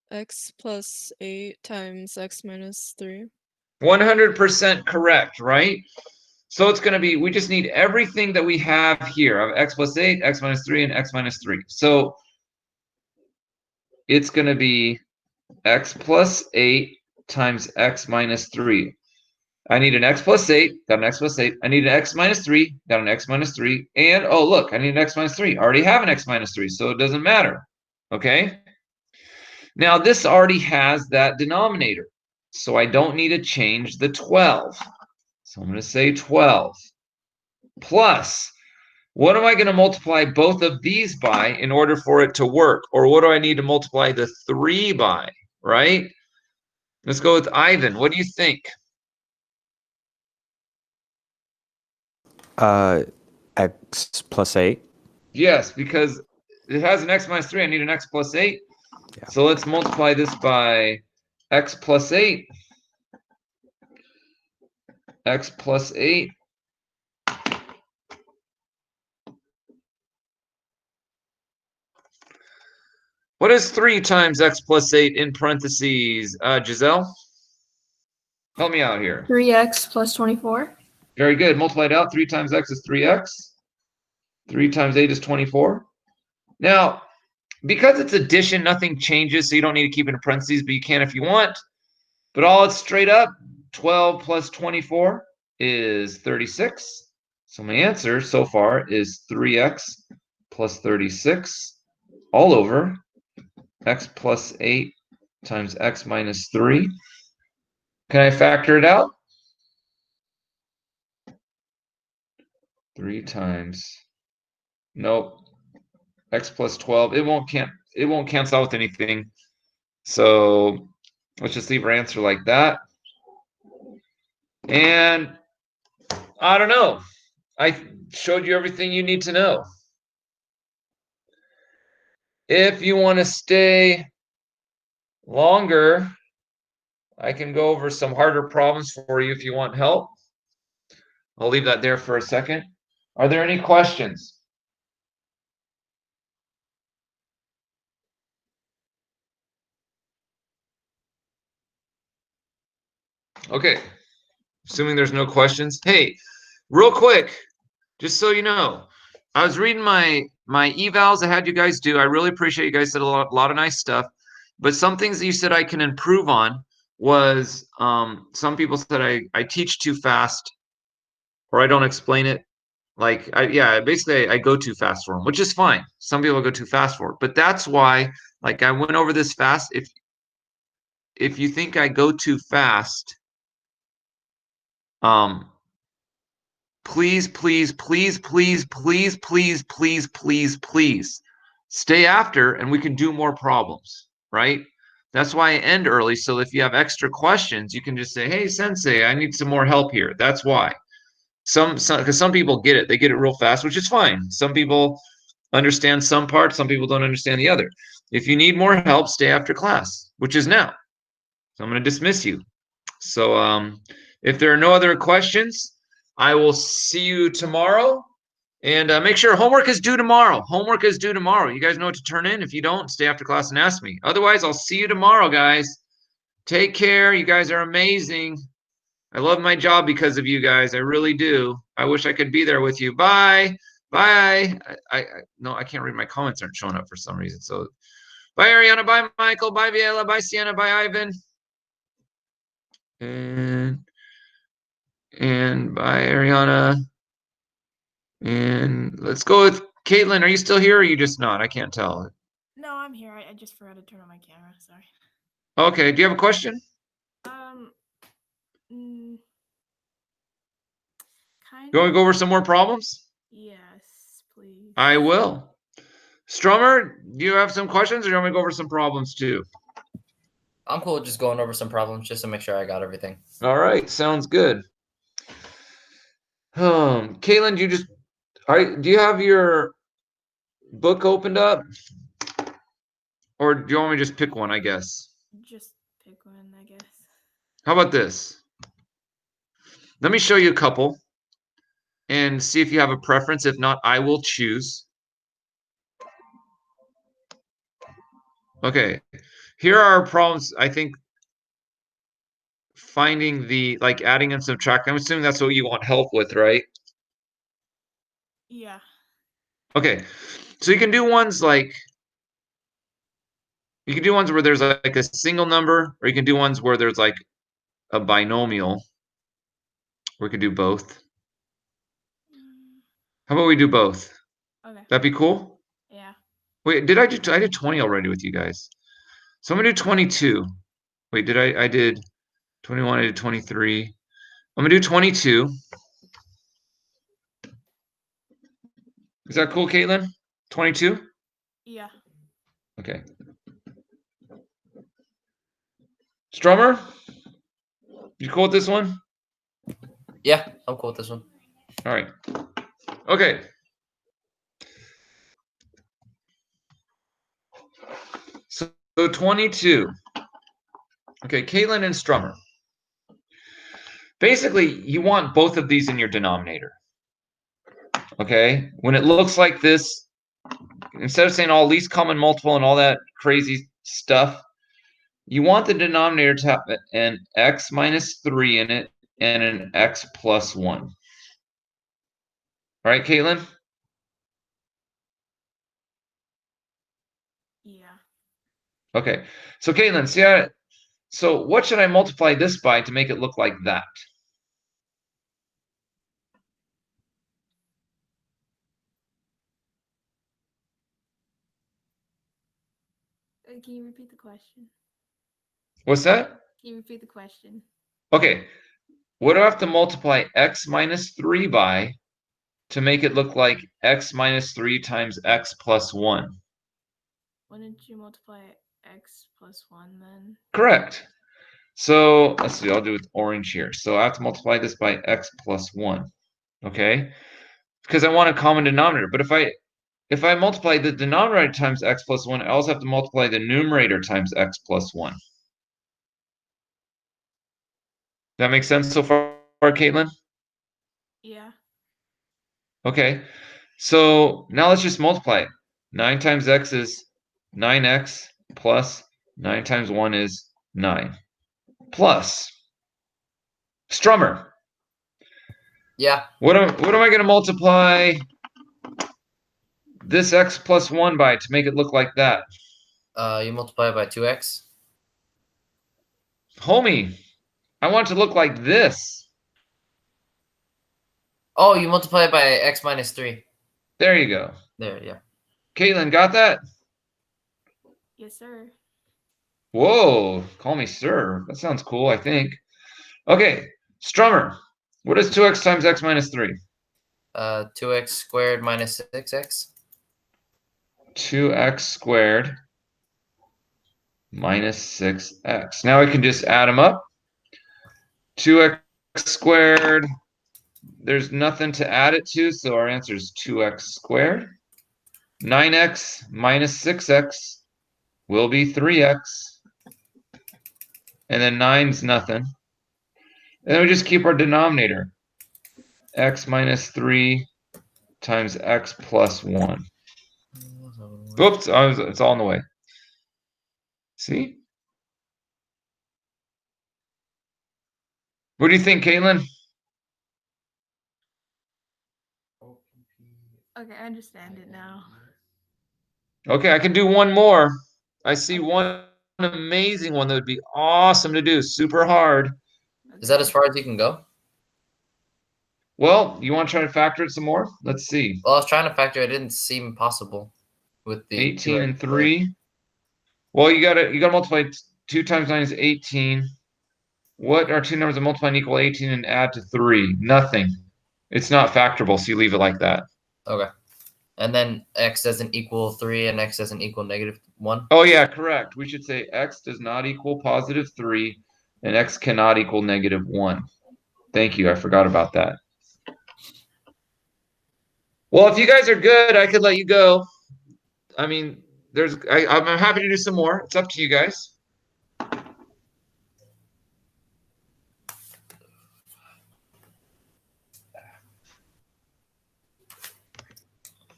X plus 8 times x minus 3. 100% correct, right? So it's going to be, we just need everything that we have here of x plus 8, x minus 3, and x minus 3. So it's going to be x plus 8 times x minus 3. I need an x plus 8, got an x plus 8. I need an x minus 3, got an x minus 3. And, oh, look, I need an x minus 3. I already have an x minus 3, so it doesn't matter. Okay? Now, this already has that denominator, so I don't need to change the 12. So I'm going to say 12 plus, what am I going to multiply both of these by in order for it to work? Or what do I need to multiply the 3 by, right? Let's go with Ivan. What do you think? X plus 8. Yes, because it has an x minus 3. I need an x plus 8. Yeah. So let's multiply this by x plus 8. X plus 8. What is 3 times x plus 8 in parentheses? Giselle? Help me out here. 3x plus 24. Very good. Multiply it out. 3 times x is 3x. 3 times 8 is 24. Now, because it's addition, nothing changes, so you don't need to keep it in parentheses, but you can if you want. But all it's straight up, 12 plus 24 is 36. So my answer so far is 3x plus 36 all over x plus 8 times x minus 3. Can I factor it out? 3 times, nope, x plus 12. It won't cancel out with anything. So let's just leave our answer like that. And I don't know. I showed you everything you need to know. If you want to stay longer, I can go over some harder problems for you if you want help. I'll leave that there for a second. Are there any questions? Okay. Assuming there's no questions. Hey, real quick, just so you know, I was reading my evals I had you guys do. I really appreciate you guys did a lot of nice stuff. But some things that you said I can improve on was some people said I teach too fast or I don't explain it. Like, basically I go too fast for them, which is fine. Some people go too fast for it. But that's why, like, I went over this fast. If you think I go too fast, please, please, please, please, please, please, please, please, please stay after and we can do more problems, right? That's why I end early. So if you have extra questions, you can just say, hey, sensei, I need some more help here. That's why. Because some people get it. They get it real fast, which is fine. Some people understand some parts. Some people don't understand the other. If you need more help, stay after class, which is now. So I'm going to dismiss you. So if there are no other questions, I will see you tomorrow. And make sure homework is due tomorrow. Homework is due tomorrow. You guys know what to turn in. If you don't, stay after class and ask me. Otherwise, I'll see you tomorrow, guys. Take care. You guys are amazing. I love my job because of you guys. I really do. I wish I could be there with you. Bye. Bye. No, I can't read. My comments aren't showing up for some reason. So bye, Ariana. Bye, Michael. Bye, Viela. Bye, Sienna. Bye, Ivan. And bye, Ariana. And let's go with Caitlin. Are you still here or are you just not? I can't tell. No, I'm here. I just forgot to turn on my camera. Sorry. Okay. Do you have a question? Kind You want to go over some more problems? Yes, please. I will. Strummer, do you have some questions or do you want me to go over some problems too? I'm cool with just going over some problems just to make sure I got everything. All right. Sounds good. Caitlin, do you have your book opened up? Or do you want me to just pick one, I guess? Just pick one, I guess. How about this? Let me show you a couple and see if you have a preference. If not, I will choose. Okay. Here are our problems, I think, finding like adding and subtracting. I'm assuming that's what you want help with, right? Yeah. Okay. So you can do ones like, you can do ones where there's like a single number, or you can do ones where there's like a binomial. We could do both. Mm, How about we do both? Okay. That'd be cool? Yeah. Wait, I did 20 already with you guys. So I'm gonna do 22. Wait, I did 21, I did 23. I'm gonna do 22. Is that cool, Caitlin? 22? Yeah. Okay. Strummer? You cool with this one? Yeah, I'm cool with this one. All right. Okay. So 22. Okay, Caitlin and Strummer. Basically, you want both of these in your denominator. Okay? When it looks like this, instead of saying all least common multiple and all that crazy stuff, you want the denominator to have an x minus 3 in it and an x plus 1. All right, Caitlin? Yeah. Okay. So Caitlin, see how, so what should I multiply this by to make it look like that? Can you repeat the question? What's that? Can you repeat the question? Okay. What do I have to multiply x minus 3 by to make it look like x minus 3 times x plus 1? Wouldn't you multiply x plus 1 then? Correct. So let's see, I'll do it with orange here. So I have to multiply this by x plus 1. Okay? Because I want a common denominator. But if I multiply the denominator times x plus 1, I also have to multiply the numerator times x plus 1. That makes sense so far, Caitlin? Yeah. Okay. So now let's just multiply it. 9 times x is 9x plus 9 times 1 is 9. Plus Strummer. Yeah. What am I going to multiply this x plus 1 by to make it look like that? You multiply it by 2x. Homie, I want it to look like this. Oh, you multiply it by x minus 3. There you go. There, yeah. Caitlin, got that? Yes, sir. Whoa, call me sir. That sounds cool, I think. Okay, Strummer, what is 2x times x minus 3? 2x squared minus 6x. 2x squared minus 6x. Now I can just add them up. 2x squared, there's nothing to add it to, so our answer is 2x squared. 9x minus 6x will be 3x. And then 9's nothing. And then we just keep our denominator. X minus 3 times x plus 1. Oops, it's all in the way. See? What do you think, Caitlin? Okay, I understand it now. Okay, I can do one more. I see one amazing one that would be awesome to do. Super hard. Is that as far as you can go? Well, you want to try to factor it some more? Let's see. Well, I was trying to factor. It didn't seem possible with the 18 and 3. Well, you gotta multiply 2 times 9 is 18. What are two numbers that multiply and equal 18 and add to 3? Nothing. It's not factorable, so you leave it like that. Okay. And then x doesn't equal 3 and x doesn't equal -1. Oh, yeah, correct. We should say x does not equal positive 3 and x cannot equal -1. Thank you. I forgot about that. Well, if you guys are good, I could let you go. I mean, I'm happy to do some more. It's up to you guys.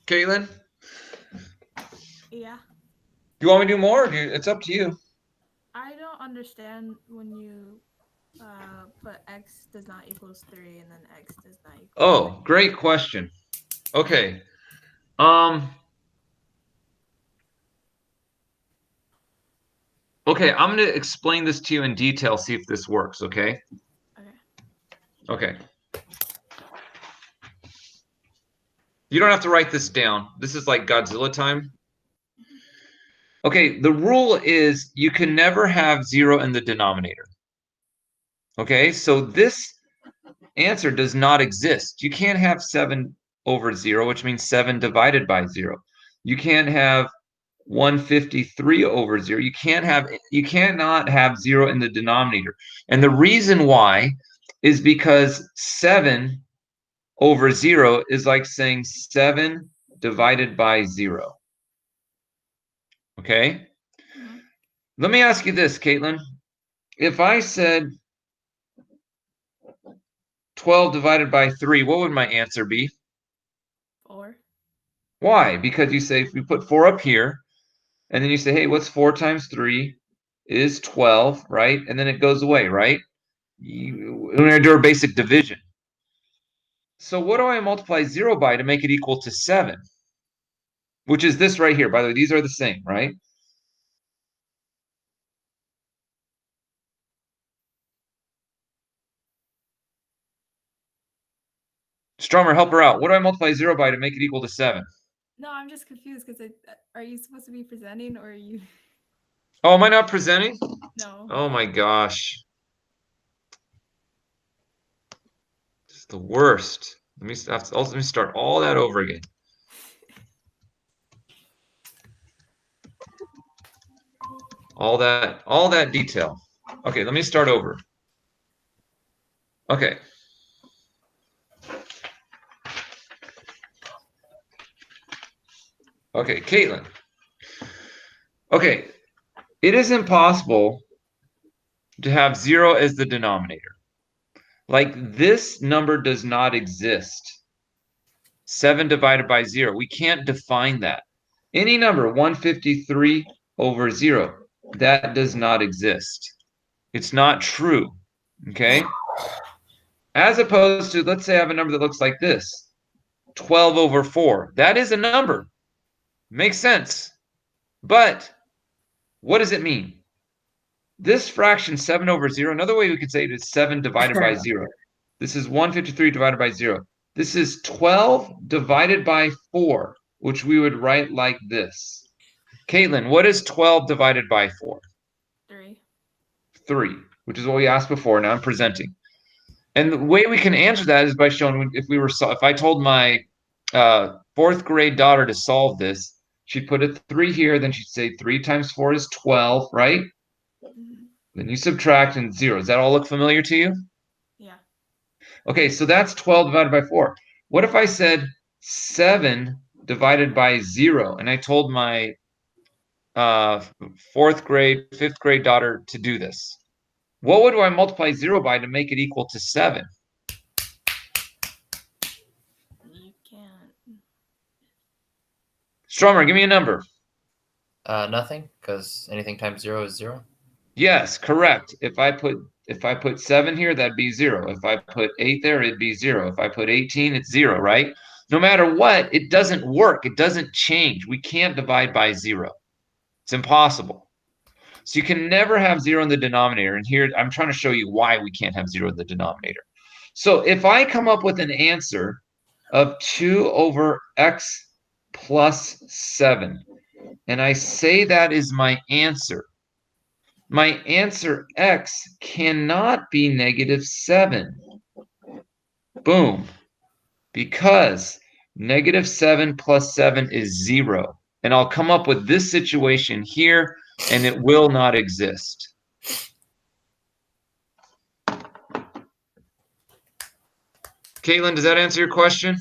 Caitlin, Yeah. do you want me to do more? It's up to you. I don't understand when you put x does not equals 3 and then x does not equal. Oh, great question. Okay. Okay, I'm going to explain this to you in detail, see if this works, okay? Okay. Okay. You don't have to write this down. This is like Godzilla time. Okay, the rule is you can never have 0 in the denominator. Okay, so this answer does not exist. You can't have 7 over 0, which means 7 divided by 0. You can't have 153 over 0. You cannot have 0 in the denominator. And the reason why is because 7 over 0 is like saying 7 divided by 0. Okay? Let me ask you this, Caitlin. If I said 12 divided by 3, what would my answer be? 4. Why? Because you say, if you put 4 up here, and then you say, hey, what's 4 times 3 is 12, right? And then it goes away, right? We're going to do our basic division. So what do I multiply 0 by to make it equal to 7? Which is this right here. By the way, these are the same, right? Stromer, help her out. What do I multiply 0 by to make it equal to 7? No, I'm just confused because are you supposed to be presenting or are you? Oh, am I not presenting? No. Oh my gosh. It's the worst. Let me start all that over again. All that detail. Okay, let me start over. Okay. Okay, Caitlin. Okay, it is impossible to have 0 as the denominator. Like, this number does not exist. 7 divided by 0. We can't define that. Any number, 153 over 0, that does not exist. It's not true. Okay? As opposed to, let's say I have a number that looks like this. 12 over 4. That is a number. Makes sense. But what does it mean? This fraction, 7 over 0, another way we could say it is 7 divided by 0. This is 153 divided by 0. This is 12 divided by 4, which we would write like this. Caitlin, what is 12 divided by 4? 3. 3, which is what we asked before. Now I'm presenting. And the way we can answer that is by showing if I told my 4th grade daughter to solve this, she'd put a 3 here, then she'd say 3 times 4 is 12, right? Then you subtract and 0. Does that all look familiar to you? Yeah. Okay, so that's 12 divided by 4. What if I said 7 divided by 0, and I told my 4th grade, 5th grade daughter to do this? What would I multiply 0 by to make it equal to 7? You can't. Stromer, give me a number. Nothing, because anything times 0 is 0. Yes, correct. If I put 7 here, that'd be 0. If I put 8 there, it'd be 0. If I put 18, it's 0, right? No matter what, it doesn't work. It doesn't change. We can't divide by 0. It's impossible. So you can never have 0 in the denominator. And here, I'm trying to show you why we can't have 0 in the denominator. So if I come up with an answer of 2 over x plus 7, and I say that is my answer x cannot be negative 7. Boom. Because negative 7 plus 7 is 0. And I'll come up with this situation here, and it will not exist. Caitlin, does that answer your question?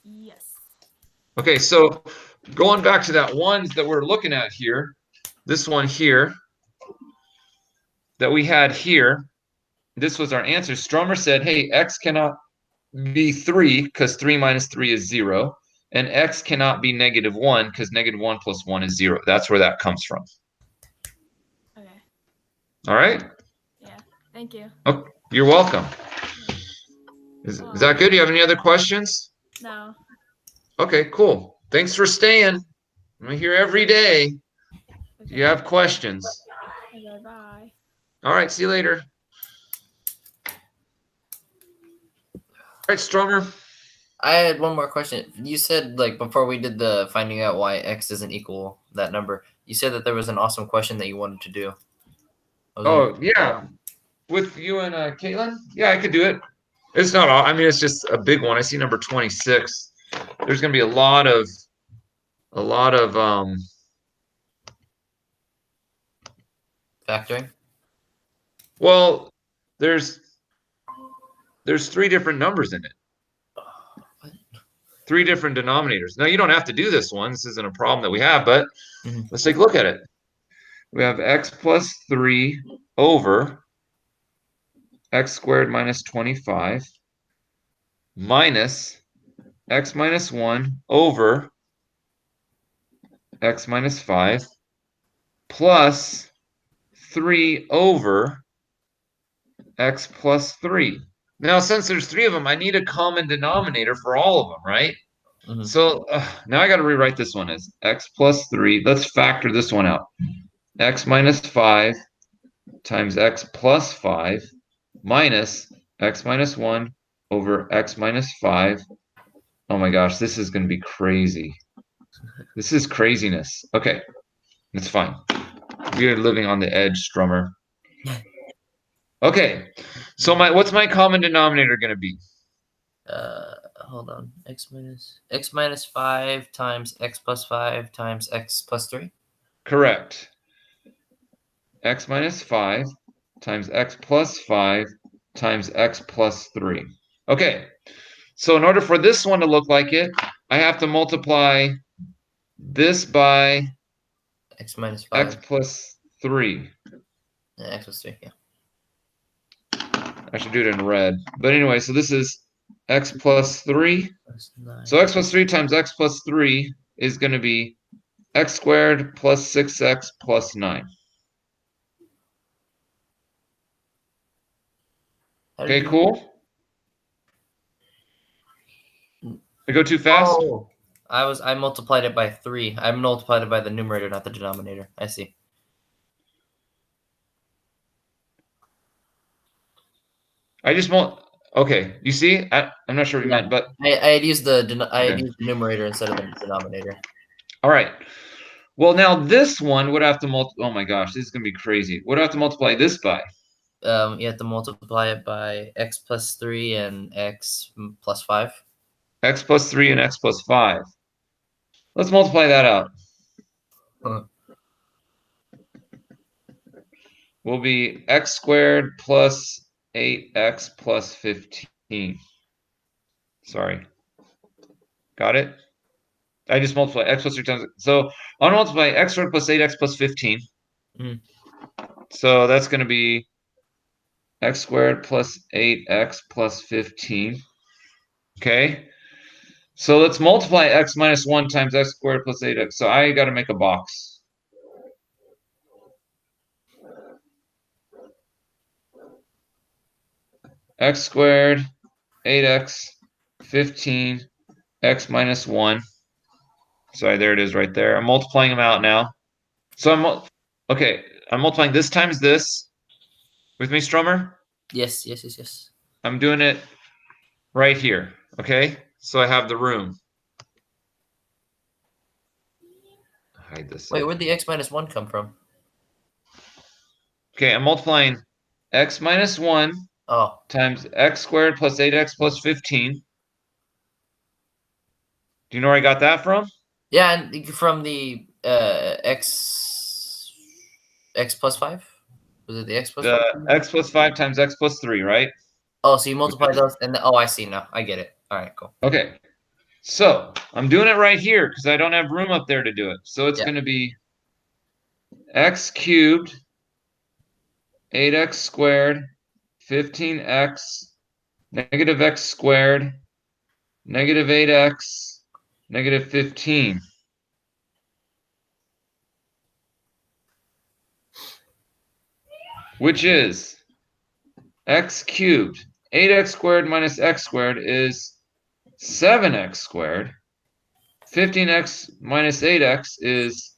Yes. Okay, so going back to that ones that we're looking at here, this one here that we had here, this was our answer. Stromer said, hey, x cannot be 3 because 3 minus 3 is 0. And x cannot be negative 1 because negative 1 plus 1 is 0. That's where that comes from. Okay. All right? Yeah. Thank you. Oh, you're welcome. Is that good? Do you have any other questions? No. Okay, cool. Thanks for staying. I'm here every day. If you have questions. Okay, bye. All right, see you later. All right, Stromer. I had one more question. You said like before we did the finding out why x doesn't equal that number, you said that there was an awesome question that you wanted to do. I was Oh, wondering- yeah. With you and Caitlin? Yeah, I could do it. It's not all, I mean, it's just a big one. I see number 26. There's gonna be a lot of Factoring. well, there's 3 different numbers in it. 3 different denominators. Now you don't have to do this one. This isn't a problem that we have, but Mhm. let's take a look at it. We have x plus 3 over x squared minus 25 minus x minus 1 over x minus 5 plus 3 over x plus 3. Now, since there's 3 of them, I need a common denominator for all of them, right? Mhm. So now I got to rewrite this one as x plus 3. Let's factor this one out. X minus 5 times x plus 5 minus x minus 1 over x minus 5. Oh my gosh, this is going to be crazy. This is craziness. Okay, it's fine. We are living on the edge, Strummer. Okay, so what's my common denominator going to be? Hold on. X minus 5 times x plus 5 times x plus 3. Correct. X minus 5 times x plus 5 times x plus 3. Okay, so in order for this one to look like it, I have to multiply this by X minus 5. x plus 3. Yeah, x plus 3. Yeah. I should do it in red. But anyway, so this is x plus 3. Plus 9. So x plus 3 times x plus 3 is going to be x squared plus 6x plus 9. How did Okay, you- cool? I go too fast? Oh, I multiplied it by 3. I multiplied it by the numerator, not the denominator. I see. I just won't. Okay, you see? I'm not sure what you Yeah. meant, but I had used the I had Okay. used the numerator instead of the denominator. all right. Well, now this one would have to oh my gosh, this is going to be crazy. Would have to multiply this by. You have to multiply it by x plus 3 and x plus 5. X plus 3 and x plus 5. Let's multiply that out. Huh. Will be x squared plus 8x plus 15. Sorry. Got it? I just multiply x plus 3 times. So I'm going to multiply x squared plus 8x plus 15. Mhm. So that's going to be x squared plus 8x plus 15. Okay. So let's multiply x minus 1 times x squared plus 8x. So I got to make a box. X squared, 8x, 15, x minus 1. Sorry, there it is right there. I'm multiplying them out now. So I'm multiplying this times this. With me, Strummer? Yes. I'm doing it right here. Okay? So I have the room. Hide this. Wait, where'd the x minus 1 come from? Okay, I'm multiplying x minus 1 Oh, times x squared plus 8x plus 15. Do you know where I got that from? yeah, and from the x plus 5. Was it the x plus? The 5? x plus 5 times x plus 3, right? Oh, so you multiply those, and I see now. I get it. All right, cool. Okay. So I'm doing it right here because I don't have room up there to do it. So it's Yeah. going to be x cubed, 8x squared, 15x, negative x squared, negative 8x, negative 15. Which is x cubed. 8x squared minus x squared is 7x squared. 15x minus 8x is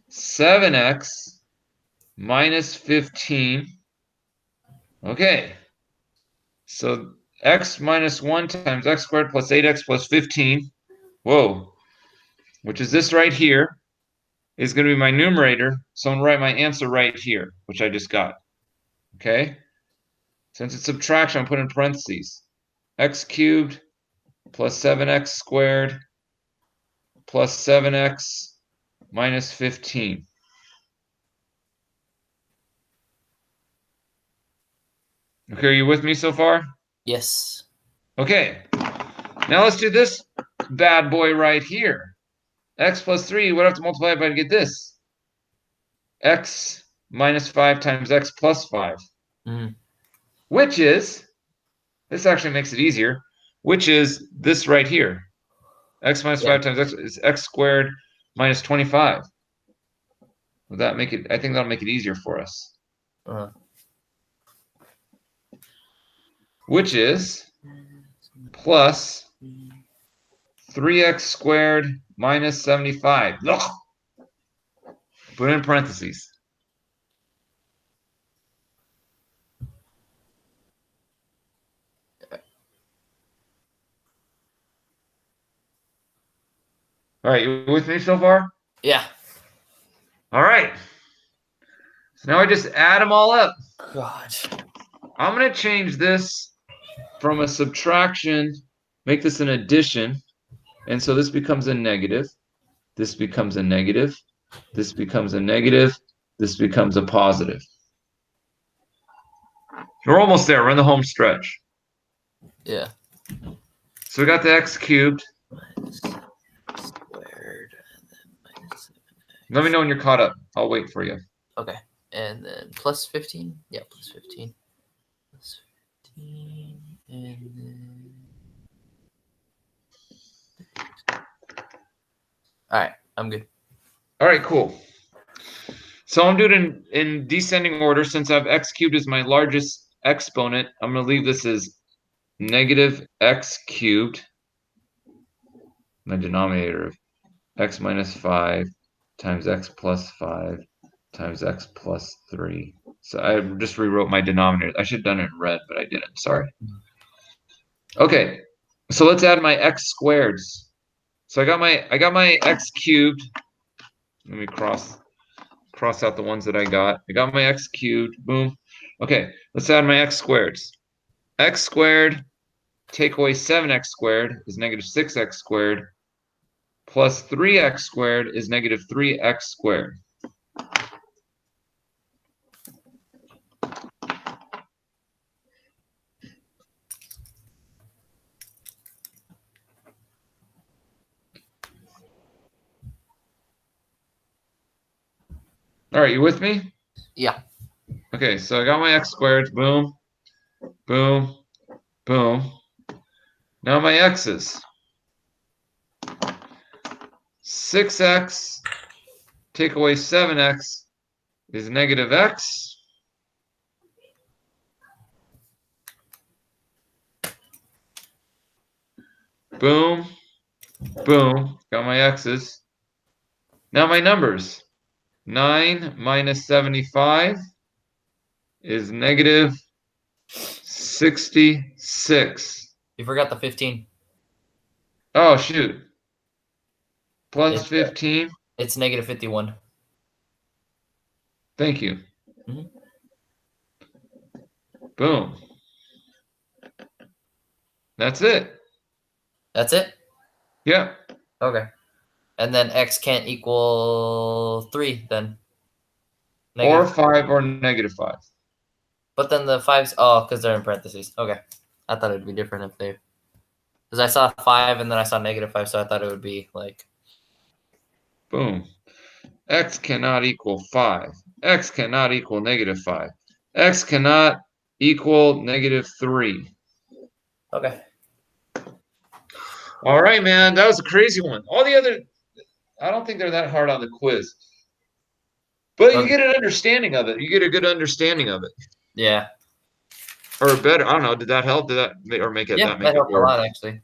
7x minus 15. Okay. So x minus 1 times x squared plus 8x plus 15. Whoa. Which is this right here, is going to be my numerator. So I'm going to write my answer right here, which I just got. Okay? Since it's subtraction, I'm putting in parentheses. X cubed plus 7x squared plus 7x minus 15. Okay, are you with me so far? Yes. Okay. Now let's do this bad boy right here. X plus 3, what do I have to multiply by to get this? X minus 5 times x plus 5. Mhm. Which is, this actually makes it easier, which is this right here. X minus 5 times x is x squared minus 25. Will that make it, I think that'll make it easier for us. Which is plus 3x squared minus 75. Ugh. Put in parentheses. All right, you with me so far? Yeah. All right. So now I just add them all up. God. I'm going to change this from a subtraction, make this an addition. And so this becomes a negative. This becomes a negative. This becomes a negative. This becomes a positive. We're almost there. We're in the home stretch. Yeah. So we got the x cubed. Minus squared and then minus 7x. Let me know when you're caught up. I'll wait for you. Okay. And then plus 15. Yeah, plus 15. Plus 15. And then. All right. I'm good. All right, cool. So I'm doing it in descending order. Since I have x cubed as my largest exponent, I'm going to leave this as negative x cubed. My denominator of x minus 5 times x plus 5 times x plus 3. So I just rewrote my denominator. I should have done it in red, but I didn't. Sorry. Okay, so let's add my x squareds. So I got my x cubed. Let me cross out the ones that I got. I got my x cubed. Boom. Okay, let's add my x squareds. X squared, take away 7x squared is negative 6x squared. Plus 3x squared is negative 3x squared. All right, you with me? Yeah. Okay, so I got my x squared. Boom, boom, boom. Now my x's. 6x, take away 7x is negative x. Boom, boom, got my x's. Now my numbers. 9 minus 75 is negative 66. You forgot the 15. Oh, shoot. Plus It's, 15. It's negative 51. Thank you. Mhm. Boom. That's it. That's it? Yeah. Okay. And then x can't equal 3 then. Or Negative. 5 or negative 5. But then the 5's, oh, because they're in parentheses. Okay. I thought it would be different if they. Because I saw 5 and then I saw negative 5, so I thought it would be like. Boom. X cannot equal 5. X cannot equal negative 5. X cannot equal negative 3. Okay. All right, man. That was a crazy one. All the other, I don't think they're that hard on the quiz. But you get an understanding of it. You get a good understanding of it. Yeah. Or better. I don't know. Did that help? Did that or make it? Yeah, that helped a lot actually.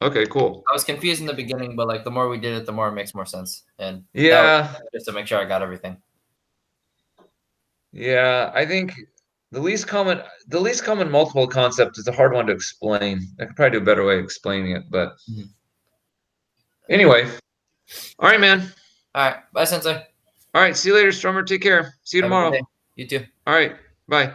Okay, cool. I was confused in the beginning, but like the more we did it, the more it makes more sense. And yeah, just to make sure I got everything. Yeah, I think The least common multiple concept is a hard one to explain. I could probably do a better way of explaining it, but Mhm. anyway. All right, man. All right. Bye, Sensei. All right. See you later, Strummer. Take care. See you Have a good tomorrow. day. You too. All right. Bye.